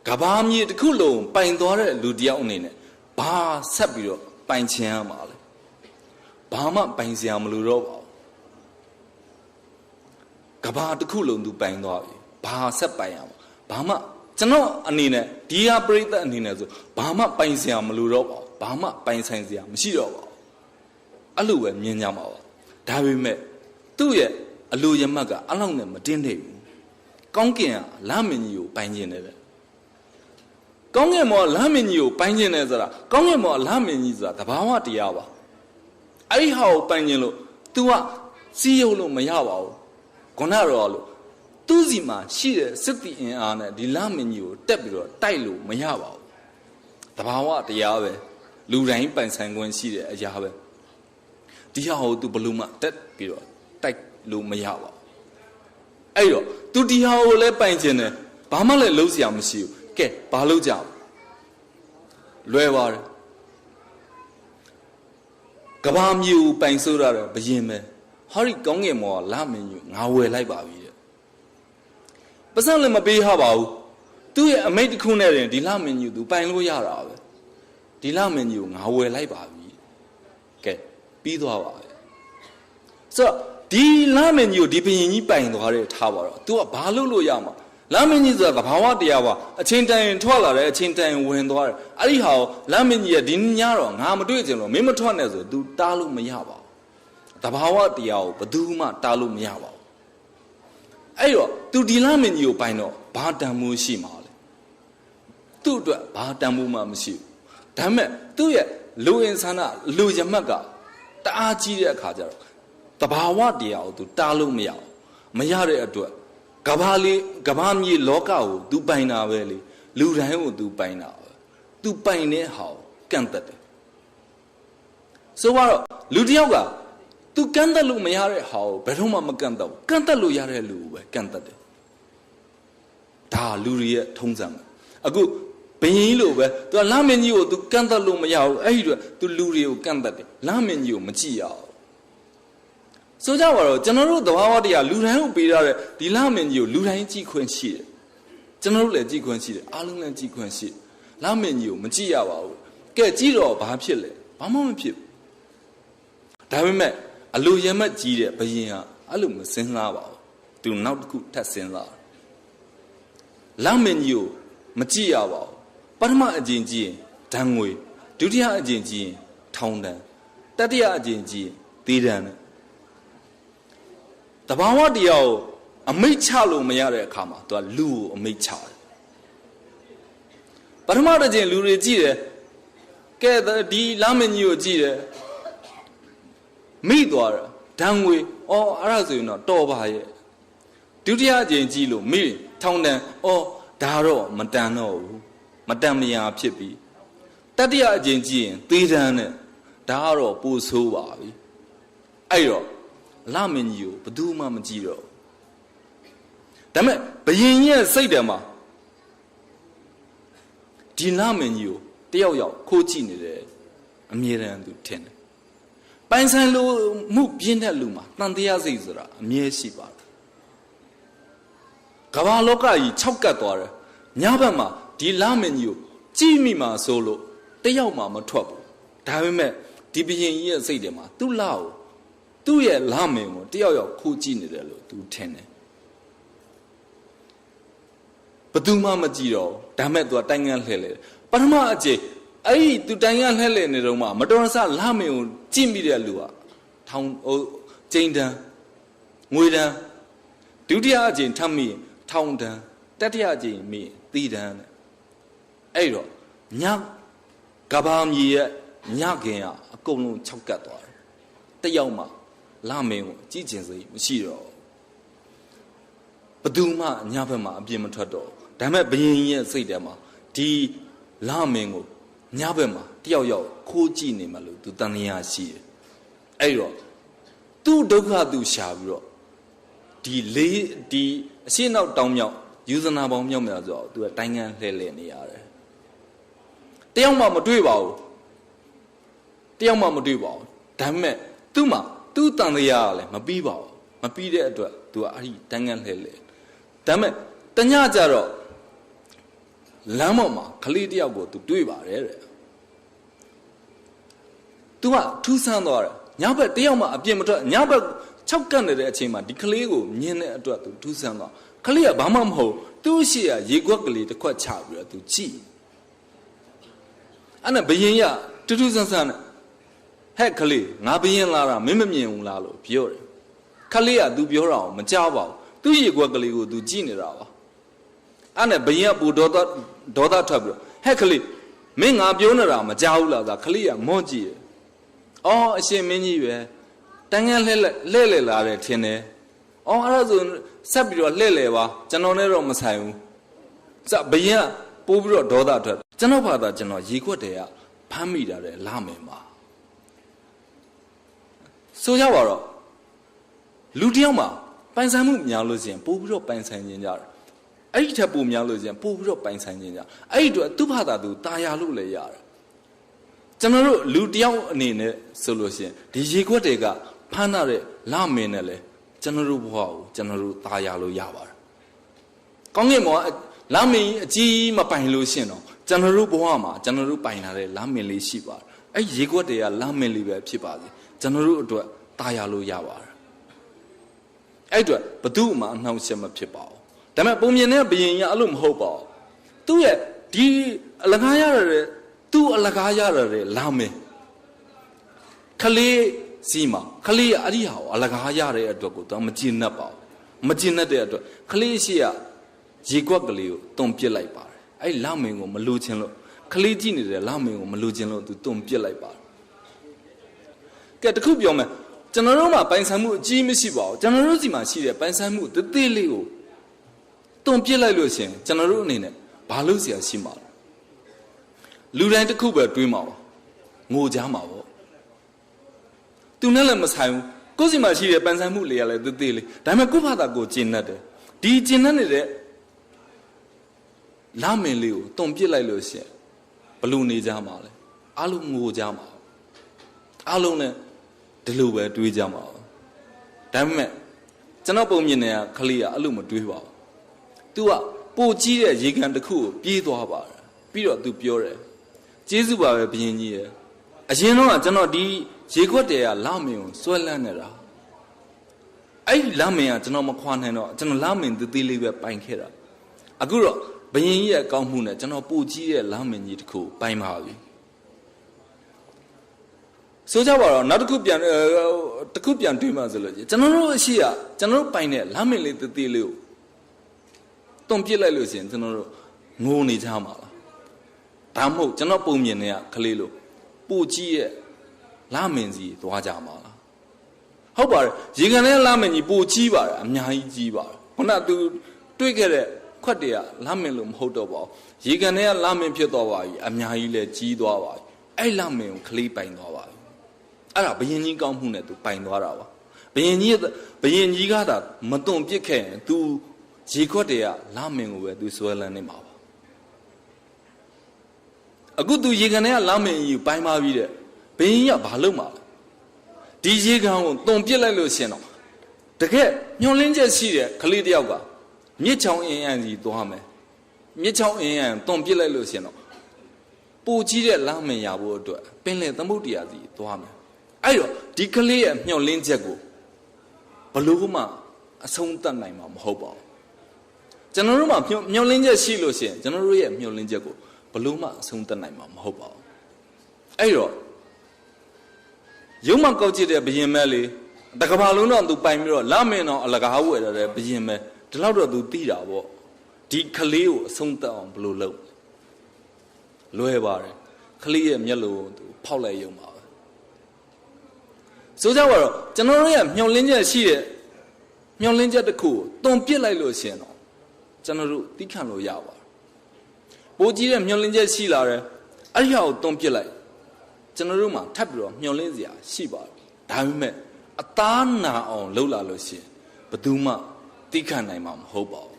ကဘာမြေတစ်ခုလုံးပိုင်သွားတဲ့လူတယောက်အနေနဲ့ဘာဆက်ပြီးတော့ပိုင်ချင်ရမှာလဲဘာမှပိုင်စရာမလိုတော့ပါဘူးကဘာတစ်ခုလုံးသူပိုင်သွားပြီဘာဆက်ပိုင်ရမှာဘာမှကျွန်တော်အနေနဲ့ဒီဟာပြိဿအနေနဲ့ဆိုဘာမှပိုင်စရာမလိုတော့ပါဘူးဘာမှပိုင်ဆိုင်စရာမရှိတော့ပါဘူးအဲ့လိုပဲမြင်ကြမှာပါဒါပေမဲ့သူ့ရဲ့အလိုရမက်ကအဲ့လောက်နဲ့မတင်းနေဘူးကောင်းကင်ကလမ်းမင်းကြီးကိုပိုင်ကျင်တယ်ကောင်းကင်မောလမ်းမင်းကြီးကိုပိုင်ကျင်တယ်ဆိုတာကောင်းကင်မောလမ်းမင်းကြီးဆိုတာတဘာဝတရားပါအဲ့ဒီဟာကိုပိုင်ကျင်လို့ तू ကစီးရုံလို့မရပါဘူးခုနတော့လို့သူ့စီမှာရှိတဲ့စစ်တီအင်အားနဲ့ဒီလမ်းမင်းကြီးကိုတက်ပြီးတော့တိုက်လို့မရပါဘူးတဘာဝတရားပဲလူတိုင်းပိုင်ဆိုင်ခွင့်ရှိတဲ့အရာပဲဒီဟာကို तू ဘလို့မှတက်ပြီးတော့တိုက် လို့မရပါဘူးအဲ့တော့သူဒီဟာကိုလည်းပိုင်ခြင်းတယ်ဘာမှလည်းလုံးစရာမရှိဘူးကဲဘာလို့ကြလွယ်ပါတယ်ကဘာမြေကိုပိုင်ဆိုးရတာဘယင်ပဲဟောဒီကောင်းငင်မောကလာမင်းကြီးငါဝယ်လိုက်ပါပြီတဲ့ပတ်စံလည်းမပေးဟပါဘူးသူ့ရဲ့အမိတ်တစ်ခုနဲ့တင်ဒီလာမင်းကြီးသူပိုင်လို့ရတာပဲဒီလာမင်းကြီးကိုငါဝယ်လိုက်ပါပြီကဲပြီးသွားပါပဲဆိုတော့ဒီလာမင်းကြီးကိုဒီဘယင်ကြီးပိုင်သွားတဲ့ထားပါတော့ तू ကဘာလုပ်လို့ရမှာလာမင်းကြီးဆိုတာသဘာဝတရားပါအချင်းတိုင်ထွက်လာတယ်အချင်းတိုင်ဝင်သွားတယ်အဲ့ဒီဟာကိုလာမင်းကြီးကဒီညတော့ငါမတွေ့ချင်လို့မင်းမထွက်နဲ့ဆို तू တားလို့မရပါဘူးသဘာဝတရားကိုဘယ်သူမှတားလို့မရပါဘူးအဲ့တော့ तू ဒီလာမင်းကြီးကိုပိုင်တော့ဘာတန်မိုးရှိမှာလဲသူ့အတွက်ဘာတန်မိုးမှမရှိဘူးဒါပေမဲ့သူ့ရဲ့လူအင်ဆန္ဒလူရမက်ကတအားကြီးတဲ့အခါကျတော့တဘာဝတရားကို तू တားလို့မရဘူးမရတဲ့အတွက်ကဘာမြေလောကကို तू ပိုင်တာပဲလေလူတိုင်းကို तू ပိုင်တာပဲ तू ပိုင်တဲ့ဟာကိုကန့်သက်တယ်ဆိုတော့လူတစ်ယောက်က तू ကန့်သက်လို့မရတဲ့ဟာကိုဘယ်တော့မှမကန့်သက်ဘူးကန့်သက်လို့ရတဲ့လူကိုပဲကန့်သက်တယ်ဒါလူတွေရဲ့ထုံးစံပဲအခုဘယင်းလိုပဲ तू လာမင်းကြီးကို तू ကန့်သက်လို့မရဘူးအဲ့ဒီတော့ तू လူတွေကိုကန့်သက်တယ်လာမင်းကြီးကိုမကြည့်ရအောင်ဆိုကြပါတော့ကျွန်တော်တို့သဘာဝတရားလူတိုင်းကိုပေးရတဲ့ဒီလာမင်းကြီးကိုလူတိုင်းကြည့်ခွင့်ရှိတယ်ကျွန်တော်တို့လည်းကြည့်ခွင့်ရှိတယ်အားလုံးလည်းကြည့်ခွင့်ရှိလာမင်းကြီးကိုမကြည့်ရပါဘူးကဲကြည့်တော့ဘာဖြစ်လဲဘာမှမဖြစ်ဘူးဒါပေမဲ့အလိုရမက်ကြီးတဲ့ဘယင်ကအဲ့လိုမစင်စားပါဘူးသူနောက်တစ်ခုထပ်စင်စားလာမင်းကြီးကိုမကြည့်ရပါဘူးပထမအကျင့်ကြည့်ရင်ဒဏ်ငွေဒုတိယအကျင့်ကြည့်ရင်ထောင်ဒဏ်တတိယအကျင့်ကြည့်ရင်သေဒဏ်နဲ့တဘာဝတရားကိုအမိတ်ချလို့မရတဲ့အခါမှာသူကလူကိုအမိတ်ချတယ်ပထမတစ်ချိန်လူတွေကြည့်တယ်ကဲဒီလာမင်းကြီးကိုကြည့်တယ်မိသွားတာဒဏ်ငွေအော်အဲ့ဒါဆိုရင်တော့တော်ပါရဲ့ဒုတိယအချိန်ကြည့်လို့မိထောင်တန်းအော်ဒါတော့မတန်တော့ဘူးမတန်မရာဖြစ်ပြီတတိယအချိန်ကြည့်ရင်သေဒဏ်နဲ့ဒါကတော့ပိုဆိုးပါပြီအဲ့တော့လာမင်းကြီးကိုဘယ်သူမှမကြည့်တော့ဒါပေမဲ့ဘယင်ရဲ့စိတ်ထဲမှာဒီလာမင်းကြီးကိုတယောက်ယောက်ခိုးကြည့်နေတယ်အမြဲတမ်းသူထင်တယ်ပိုင်ဆိုင်လို့မှုပြင်းတဲ့လူမှာတန်တရားစိတ်ဆိုတာအမြဲရှိပါတယ်ကမ္ဘာလောကကြီး6ကတ်သွားတယ်ညဘက်မှာဒီလာမင်းကြီးကိုကြည့်မိမှာဆိုလို့တယောက်မှမထွက်ဘူးဒါပေမဲ့ဒီဘယင်ကြီးရဲ့စိတ်ထဲမှာသူ့လာကိုသူ့ရဲ့လာမင်းကိုတယောက်ယောက်ခိုးကြည့်နေတယ်လို့သူထင်တယ်ဘယ်သူမှမကြည့်တော့ဒါမဲ့သူကတိုင်ငံလှဲ့လေပထမအကျိအဲ့ဒီသူတိုင်ငံလှဲ့လေနေတော့မှမတော်ဆလာမင်းကိုကြည့်မိတဲ့လူကထောင်ကျိန်တန်းငွေတန်းဒုတိယအကျိထပ်မိထောင်တန်းတတိယအကျိမိသီးတန်းတဲ့အဲ့တော့ညကဘာမြေရဲ့ညခင်ကအကုန်လုံး6ကတ်သွားတယ်တယောက်မှလာမင်းကိုကြည့်ကျင်စိတ်မရှိတော့ဘသူမှညဘက်မှာအပြင်းမထွက်တော့ဒါပေမဲ့ဘယင်ရဲ့စိတ်ထဲမှာဒီလာမင်းကိုညဘက်မှာတယောက်ယောက်ခိုးကြည့်နေမှလို့သူတန်တရားရှိတယ်အဲ့တော့သူ့ဒုက္ခသူရှာပြီးတော့ဒီအရှင်းနောက်တောင်းမြောက်ယူဇနာပေါင်းမြောက်များဆိုတော့သူကတိုင်ငံလှဲ့လှဲ့နေရတယ်တယောက်မှမတွေ့ပါဘူးတယောက်မှမတွေ့ပါဘူးဒါပေမဲ့သူ့မှာသူ့တန်တရားကလည်းမပြီးပါဘူးမပြီးတဲ့အတွက်သူကအဲ့ဒီတိုင်ငံလှဲ့လှဲ့ဒါပေမဲ့တညကြတော့လမ်းပေါ်မှာကလေးတယောက်ကိုသူတွေ့ပါတယ်တဲ့သူကထူးဆန်းသွားတယ်ညဘက်တယောက်မှအပြစ်မထွက်ညဘက်6ကတ်နေတဲ့အချိန်မှာဒီကလေးကိုမြင်တဲ့အတွက်သူထူးဆန်းသွားကလေးကဘာမှမဟုတ်သူ့ရှိရရေခွက်ကလေးတစ်ခွက်ချပြီးတော့သူကြည့်အဲ့နဲ့ဘယင်ရထူးထူးဆန်းဆန်းနဲ့ဟဲ့ကလေးငါဘယင်လာတာမင်းမမြင်ဘူးလားလို့ပြောတယ်ကလေးကသူပြောတာကိုမကြောက်ပါဘူးသူ့ရေခွက်ကလေးကိုသူကြည့်နေတာပါအဲ့နဲ့ဘယင်ကပူဒေါသထွက်ပြီးတော့ဟဲ့ကလေးမင်းငါပြောနေတာမကြောက်ဘူးလားသာကလေးကမော့ကြည့်တယ်အော်အရှင်မင်းကြီးပဲတန်ငယ်လှဲ့လာတယ်ထင်တယ်အော်အဲ့ဒါဆိုဆက်ပြီးတော့လှဲ့ပါကျွန်တော်နဲ့တော့မဆိုင်ဘူးစဘယင်ကပိုးပြီးတော့ဒေါသထွက်ကျွန်တော်ဘာသာကျွန်တော်ရေခွက်တယ်ကဖမ်းမိတာတဲ့လာမယ်မှာဆိုကြပါတော့ လူတယောက်မှာပိုင်ဆိုင်မှုများလို့ရှိရင်ပို့ပြီးတော့ပိုင်ဆိုင်ခြင်းကြတယ်အဲ့ဒီထက်ပိုများလို့ရှိရင်ပို့ပြီးတော့ပိုင်ဆိုင်ခြင်းကြအဲ့ဒီတော့သူ့ဘာသာသူတာယာလို့လည်းရတယ်ကျွန်တော်တို့လူတယောက်အနေနဲ့ဆိုလို့ရှိရင်ဒီရေခွက်တွေကဖမ်းထားတဲ့လမင်းနဲ့လေကျွန်တော်တို့ဘဝကိုကျွန်တော်တို့တာယာလို့ရပါတယ်ကောင်းကင်ဘဝလမင်းအကြီးမပိုင်လို့ရှိရင်တော့ကျွန်တော်တို့ဘဝမှာကျွန်တော်တို့ပိုင်လာတဲ့လမင်းလေးရှိပါတယ်အဲ့ရေခွက်တွေကလမင်းလေးပဲဖြစ်ပါစေကျွန်တော်တို့အတွက်တာယာလို့ရပါတယ်အဲ့အတွက်ဘသူမှအနှောင့်အယှက်မဖြစ်ပါဘူးဒါပေမဲ့ပုံမြင်တဲ့ဘယင်ကြီးအဲ့လိုမဟုတ်ပါဘူးသူ့ရဲ့ဒီအလကားရတဲ့သူ့အလကားရတဲ့လမင်းခလေးစီမှာခလေးအရိယာကိုအလကားရတဲ့အတွက်ကိုတော့မကျင်납ပါဘူးမကျင်납တဲ့အတွက်ခလေးရှိရရေကွက်ကလေးကိုတုံပစ်လိုက်ပါတယ်အဲ့လမင်းကိုမလိုချင်လို့ခလေးကြည့်နေတဲ့လမင်းကိုမလိုချင်လို့သူတုံပစ်လိုက်ပါတယ်ကဲတခုပြောမယ်ကျွန်တော်တို့မှာပိုင်ဆိုင်မှုအကြီးမရှိပါဘူးကျွန်တော်တို့စီမှာရှိတဲ့ပိုင်ဆိုင်မှုတသေးလေးကိုတုံပစ်လိုက်လို့ရှင်ကျွန်တော်တို့အနေနဲ့ဘာလို့เสียရှိမှာလဲလူတိုင်းတစ်ခုပဲတွေးမှာပါငိုကြမှာပေါ့သူနဲ့လည်းမဆိုင်ဘူးကိုယ်စီမှာရှိတဲ့ပိုင်ဆိုင်မှုလေးကလည်းတသေးလေးဒါပေမဲ့ကိုယ့်ဘာသာကိုကျင့်တတ်တယ်ဒီကျင့်တတ်နေတဲ့လမင်းလေးကိုတုံပစ်လိုက်လို့ရှင်ဘလို့နေကြမှာလဲအားလုံးငိုကြမှာအားလုံးနဲ့ဒီလိုပဲတွေးကြမှာဒါပေမဲ့ကျွန်တော်ပုံမြင်နေတာခလေးကအဲ့လိုမတွေးပါဘူး तू ကပိုကြီးတဲ့ရေကန်တစ်ခုကိုပြေးသွားပါတယ်ပြီးတော့ तू ပြောတယ်ကျေးဇူးပါပဲဘုရင်ကြီးရဲ့အရင်တော့ကျွန်တော်ဒီရေခွက်တွေကလမင်းကိုစွဲလန်းနေတာအဲ့ဒီလမင်းကကျွန်တော်မခွာနိုင်တော့ကျွန်တော်လမင်းသေးသေးလေးပဲပိုင်ခဲ့တာအခုတော့ဘုရင်ကြီးရဲ့အကောင်းမှုနဲ့ကျွန်တော်ပိုကြီးတဲ့လမင်းကြီးတစ်ခုပိုင်ပါပြီဆိုကြပါတော့နောက်တစ်ခုပြန်တွေးမှဆိုလို့ကျွန်တော်တို့အရှိကကျွန်တော်တို့ပိုင်တဲ့လမ်းမင်းလေးတသေးလေးကိုတုံပစ်လိုက်လို့ရှိရင်ကျွန်တော်တို့ငိုနေကြမှာလားဒါမှမဟုတ်ကျွန်တော်ပုံမြင်နေတဲ့ကလေးလို့ပူကြီးရဲ့လမ်းမင်းစီသွားကြမှာလားဟုတ်ပါတယ်ရေကန်တဲ့လမ်းမင်းကြီးပူကြီးပါတယ်အများကြီးကြီးပါတယ်ခုနကသူတွေ့ခဲ့တဲ့ခွက်တွေကလမ်းမင်းလို့မဟုတ်တော့ပါဘူးရေကန်တဲ့လမ်းမင်းဖြစ်သွားပါပြီအများကြီးလည်းကြီးသွားပါပြီအဲ့လမ်းမင်းကိုကလေးပိုင်သွားပါပြီအဲ့ဒါဘယင်ကြီးကောင်းမှုနဲ့သူပိုင်သွားတာပါဘယင်ကြီးကသာမသွန်ပစ်ခဲ့ရင် तू ရေခွက်တွေကလမင်းကိုပဲ तू ဆွဲလန်းနေမှာပါအခု तू ရေကန်ထဲကလမင်းကြီးပိုင်ပါပြီတဲ့ဘယင်ကြီးကဘာလုပ်မှာလဲဒီရေကန်ကိုသွန်ပစ်လိုက်လို့ရှင်တော့တကယ်ညှော်လင်းချက်ရှိတဲ့ကလေးတယောက်ကမြစ်ချောင်းအင်းအံကြီးသွားမယ်မြစ်ချောင်းအင်းအံသွန်ပစ်လိုက်လို့ရှင်တော့ပူကြီးတဲ့လမင်းရဖို့အတွက်ပင်လယ်သမုဒ္ဒရာစီသွားမယ်အဲ့တော့ဒီကလေးရဲ့မျှော်လင့်ချက်ကိုဘလို့မှအဆုံးသတ်နိုင်မှာမဟုတ်ပါဘူးကျွန်တော်တို့မှာမျှော်လင့်ချက်ရှိလို့ရှိရင်ကျွန်တော်တို့ရဲ့မျှော်လင့်ချက်ကိုဘလို့မှအဆုံးသတ်နိုင်မှာမဟုတ်ပါဘူးအဲ့တော့ရုံမကောက်ကြည့်တဲ့ဘယင်မဲလေးတကဘာလုံးတော့သူပိုင်ပြီးတော့လမင်းတော့အလကားဝယ်တဲ့ဘယင်မဲဒီလောက်တော့သူသိတာပေါ့ဒီကလေးကိုအဆုံးသတ်အောင်ဘလို့လုပ်လွယ်ပါတယ်ကလေးရဲ့မျက်လုံးကိုသူဖောက်လိုက်ရုံပါဆိုကြပါတော့ကျွန်တော်တို့ရဲ့မျှော်လင့်ချက်ရှိတဲ့မျှော်လင့်ချက်တစ်ခုကိုတုံပစ်လိုက်လို့ရှင်တော့ကျွန်တော်တို့သိခံလို့ရပါတယ်ပိုးကြီးတဲ့မျှော်လင့်ချက်ရှိလာတယ်အဲ့ဒီဟာကိုတုံပစ်လိုက်ကျွန်တော်တို့မှာထပ်ပြီးတော့မျှော်လင့်စရာရှိပါတယ်ဒါပေမဲ့အသားနာအောင်လှုပ်လာလို့ရှင်ဘယ်သူမှသိခံနိုင်မှာမဟုတ်ပါဘူး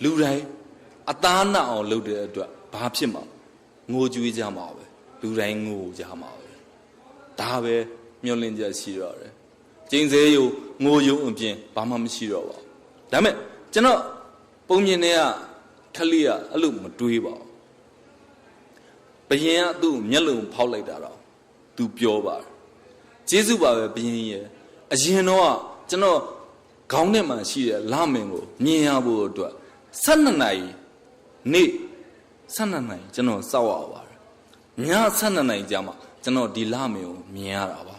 လူတိုင်းအသားနာအောင်လှုပ်တဲ့အတွက်ဘာဖြစ်မှာငိုကြွေးကြမှာပဲလူတိုင်းငိုကြမှာပဲဒါပဲမျောလင့်ချက်ရှိတော့တယ်ကျင်းစေယူငိုယုံအပြင်ဘာမှမရှိတော့ပါဘူးဒါပေမဲ့ကျွန်တော်ပုံမြင်တဲ့ကလေးကအဲ့လိုမတွေးပါဘူးဘယင်ကသူ့မျက်လုံးဖောက်လိုက်တာတော့သူပြောပါတယ်ကျေးဇူးပါပဲဘယင်ရဲ့အရင်တော့ကျွန်တော်ခေါင်းထဲမှာရှိတဲ့လမင်းကိုမြင်ရဖို့အတွက်12နာရီနေ့12နာရီကျွန်တော်စောက်ရပါတယ်ည12နာရီကြာမှကျွန်တော်ဒီလမင်းကိုမြင်ရတာပါ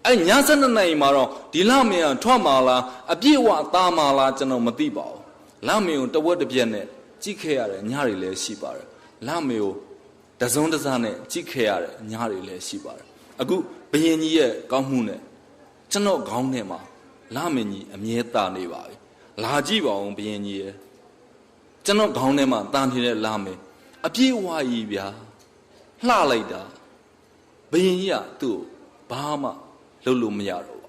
အဲ့ည7နာရီမှာတော့ဒီလမင်းကထွက်มาလားအပြည့်အဝသားมาလားကျွန်တော်မသိပါဘူးလမင်းကိုတဝက်တစ်ပြက်နဲ့ကြည့်ခဲ့ရတဲ့ညတွေလည်းရှိပါတယ်လမင်းကိုတစုံတစနဲ့ကြည့်ခဲ့ရတဲ့ညတွေလည်းရှိပါတယ်အခုဘယင်ကြီးရဲ့ကောင်းမှုနဲ့ကျွန်တော်ခေါင်းထဲမှာလမင်းကြီးအမြဲတာနေပါပြီလာကြည့်ပါဦးဘယင်ကြီးရဲ့ကျွန်တော်ခေါင်းထဲမှာတာနေတဲ့လမင်းအပြည့်အဝကြီးဗျာလှလိုက်တာဘယင်ကြီးကသူ့ဘာမှလုပ်လို့မရတော့ပါ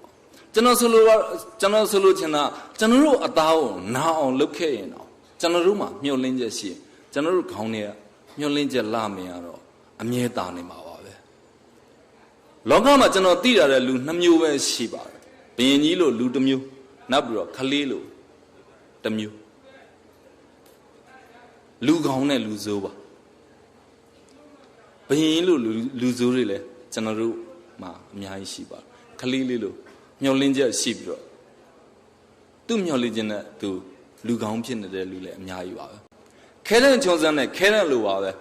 ကျွန်တော်ဆိုလို့ချင်တာကျွန်တော်တို့အသားကိုနာအောင်လုပ်ခဲ့ရင်တော့ကျွန်တော်တို့မှာမျှော်လင့်ချက်ရှိကျွန်တော်တို့ခေါင်းထဲကမျှော်လင့်ချက်လာမရတော့အမြဲတာနေမှာပါပဲလောကမှာကျွန်တော်သိရတဲ့လူ2မျိုးပဲရှိပါတယ်ဘယင်ကြီးလို့လူ1မျိုးနောက်ပြီးတော့ခလေးလို့1မျိုးလူကောင်းနဲ့လူဆိုးပါဘယင်လို့လူဆိုးတွေလည်းကျွန်တော်တို့မှာအများကြီးရှိပါတယ်ခလေးလေးလို့မျောလင်းချက်ရှိပြီးတော့သူ့မျောလင်းခြင်းနဲ့သူလူကောင်းဖြစ်နေတဲ့လူလည်းအများကြီးပါပဲခဲတဲ့ချုံစက်နဲ့ခဲတဲ့လူပါပဲ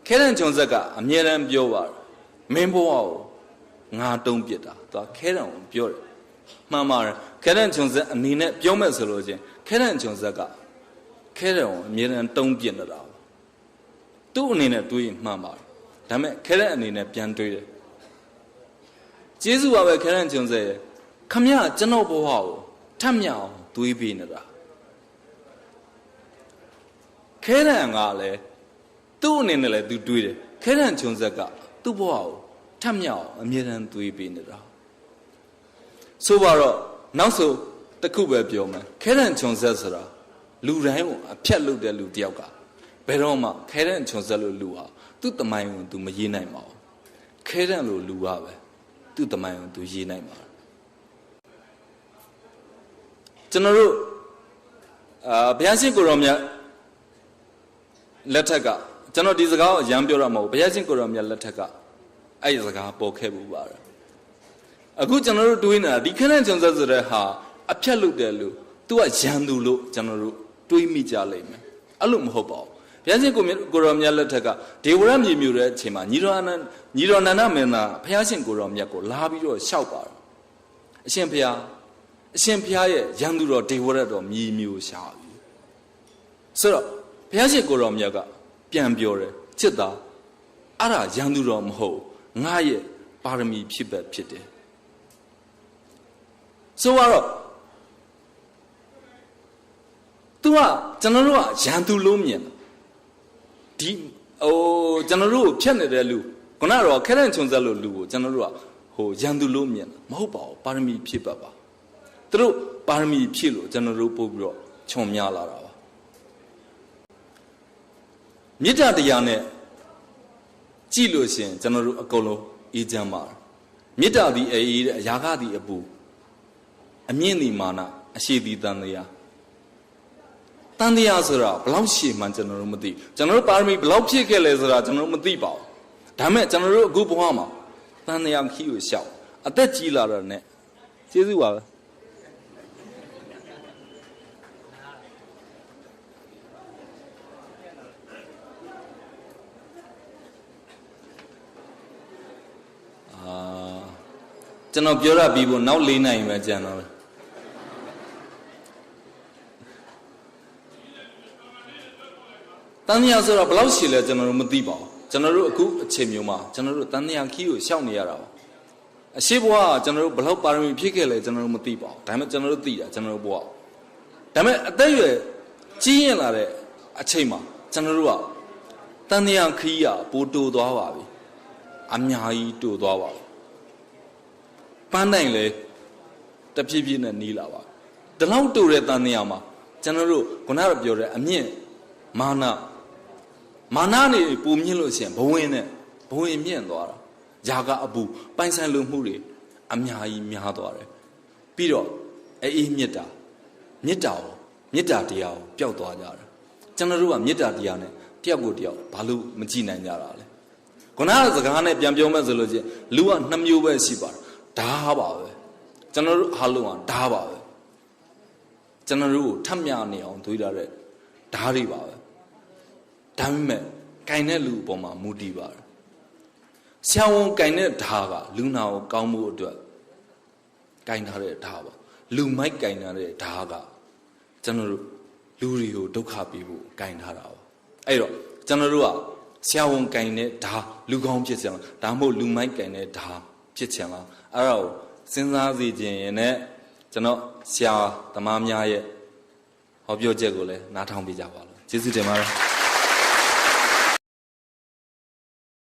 ခဲတဲ့ချုံစက်ကအမြဲတမ်းပြောပါတယ်မင်းဘဝကိုငါတုံးပစ်တာသူခဲတဲ့ကိုပြောတယ်မှန်ပါတယ်ခဲတဲ့ချုံစက်အနေနဲ့ပြောမဲ့ဆိုလို့ချင်းခဲတဲ့ချုံစက်ကခဲတဲ့ကိုအမြဲတမ်းတုံးပစ်နေတာသူ့အနေနဲ့တွေးရင်မှန်ပါတယ်ဒါပေမဲ့ခဲတဲ့အနေနဲ့ပြန်တွေးတယ်ကျေးဇူးပါပဲခဲတဲ့ချုံစက်ခမရကျွန်တော်ဘဝကိုထပ်မြောက်တွေးပေးနေတာခဲတဲ့ကလည်းသူ့အနေနဲ့လည်းသူတွေးတယ်ခဲတဲ့ချုံစက်ကသူ့ဘဝကိုထပ်မြောက်အမြဲတမ်းတွေးပေးနေတာဆိုပါတော့နောက်ဆိုတစ်ခုပဲပြောမယ်ခဲတဲ့ချုံစက်ဆိုတာလူတိုင်းကိုအဖြတ်လုပ်တဲ့လူတယောက်ကဘယ်တော့မှခဲတဲ့ချုံစက်လို့လူဟာသူ့တမိုင်းကိုသူမရေးနိုင်ပါဘူးခဲတဲ့လို့လူကပဲသူ့တမိုင်းကိုသူရေးနိုင်ပါကျွန်တော်တို့ဘုရားရှင်ကိုရောမြတ်လက်ထက်ကကျွန်တော်ဒီစကားကိုအရန်ပြောရမှာမဟုတ်ဘုရားရှင်ကိုရောမြတ်လက်ထက်ကအဲ့ဒီစကားပေါ်ခဲ့ဘူးပါတယ်အခုကျွန်တော်တို့တွေးနေတာဒီခဏချုံစက်ဆိုတဲ့ဟာအဖြတ်လုပ်တယ်လို့သူကရန်သူလို့ကျွန်တော်တို့တွေးမိကြလိမ့်မယ်အဲ့လိုမဟုတ်ပါဘူးဘုရားရှင်ကိုရောမြတ်လက်ထက်ကဒေဝရမြေမြို့တဲ့အချိန်မှာညီတော်နန္ဒမင်းသားဘုရားရှင်ကိုရောမြတ်ကိုလာပြီးတော့ရှောက်ပါတော့အရှင်ဘုရားရဲ့ရန်သူတော်ဒေဝရတော်မြေမျိုးရှာပြီဆိုတော့ဘုရားရှင်ကိုရောမြတ်ကပြန်ပြောတယ်ချစ်တာအဲ့ဒါရန်သူတော်မဟုတ်ငါရဲ့ပါရမီဖြစ်တယ်ဆိုတော့သူကကျွန်တော်တို့ကရန်သူလို့မြင်တယ်ဒီကျွန်တော်တို့ကိုဖြတ်နေတဲ့လူခုနကတော့ခဲတဲ့ချုံစက်လို့လူကိုကျွန်တော်တို့ကရန်သူလို့မြင်တယ်မဟုတ်ပါဘူးပါရမီဖြစ်ပါသူတို့ပါရမီဖြစ်လို့ကျွန်တော်တို့ပို့ပြီးတော့ခြုံများလာတာပါမေတ္တာတရားနဲ့ကြည့်လို့ရှင်ကျွန်တော်တို့အကုန်လုံးအေးချမ်းပါတယ်မေတ္တာသည်အေးတဲ့အရာကသည်အပူအမြင့်သည်မာနအရှိသည်တန်တရားဆိုတာဘလောက်ရှည်မှန်းကျွန်တော်တို့မသိကျွန်တော်တို့ပါရမီဘလောက်ဖြစ်ခဲ့လဲဆိုတာကျွန်တော်တို့မသိပါဘူးဒါပေမဲ့ကျွန်တော်တို့အခုဘဝမှာတန်တရားခီးကိုရှောက်အသက်ကြီးလာတော့ ਨੇ ကျေးဇူးပါပဲကျွန်တော်ပြောရပြီးဖို့နောက်4နိုင်ပဲကြံတော့တန်တရားဆိုတော့ဘလောက်ရှည်လဲကျွန်တော်တို့မသိပါဘူးကျွန်တော်တို့အခုအချိန်မျိုးမှာကျွန်တော်တို့တန်တရားခီးကိုရှောက်နေရတာပါအရှိဘဝကကျွန်တော်တို့ဘလောက်ပါရမီဖြစ်ခဲ့လဲကျွန်တော်တို့မသိပါဘူးဒါပေမဲ့ကျွန်တော်တို့သိတာကျွန်တော်တို့ဘဝဒါပေမဲ့အသက်အရွယ်ကြီးရင်လာတဲ့အချိန်မှာကျွန်တော်တို့ကတန်တရားခီးကပိုတိုးသွားပါပြီအများကြီးတိုးသွားပါပြီပန်းနိုင်လေတဖြည်းဖြည်းနဲ့နီးလာပါဒီလောက်တိုးတဲ့တန်တရားမှာကျွန်တော်တို့ခုနကပြောတဲ့အမြင့်မာနနေပုံမြင့်လို့ရှိရင်ဘဝင်မြင့်သွားတာຢာကအပူပိုင်ဆိုင်လိုမှုတွေအများကြီးများသွားတယ်ပြီးတော့အေးမေတ္တာတရားကိုပျောက်သွားကြတယ်ကျွန်တော်တို့ကမေတ္တာတရားနဲ့တယောက်ကိုတယောက်ဘာလို့မကြည့်နိုင်ကြတာလဲခုနကစကားနဲ့ပြန်ပြောမဲ့ဆိုလို့ချင်းလူက2မျိုးပဲရှိပါတယ်ဓာပါပဲကျွန်တော်တို့အားလုံးကဓာပါပဲကျွန်တော်တို့ကိုထပ်မြနေအောင်တွေးထားတဲ့ဓာတွေပါပဲဒါပေမဲ့ကင်တဲ့လူအပေါ်မှာမူတည်ပါတယ်ဆရာဝန်ကင်တဲ့ဓာကလူနာကိုကောင်းမှုအတွက်ကင်ထားတဲ့ဓာပါလူမိုက်ကင်ထားတဲ့ဓာကကျွန်တော်တို့လူတွေကိုဒုက္ခပေးဖို့ကင်ထားတာပါအဲ့တော့ကျွန်တော်တို့ကဆရာဝန်ကင်တဲ့ဓာလူကောင်းဖြစ်ချင်လားဒါမှမဟုတ်လူမိုက်ကင်တဲ့ဓာဖြစ်ချင်လားအဲ့ဒါကိုစဉ်းစားစီခြင်းရင်နဲ့ကျွန်တော်ဆရာသမားများရဲ့ဟောပြောချက်ကိုလည်းနားထောင်ပေးကြပါလို့ကျေးဇူးတင်ပါတယ်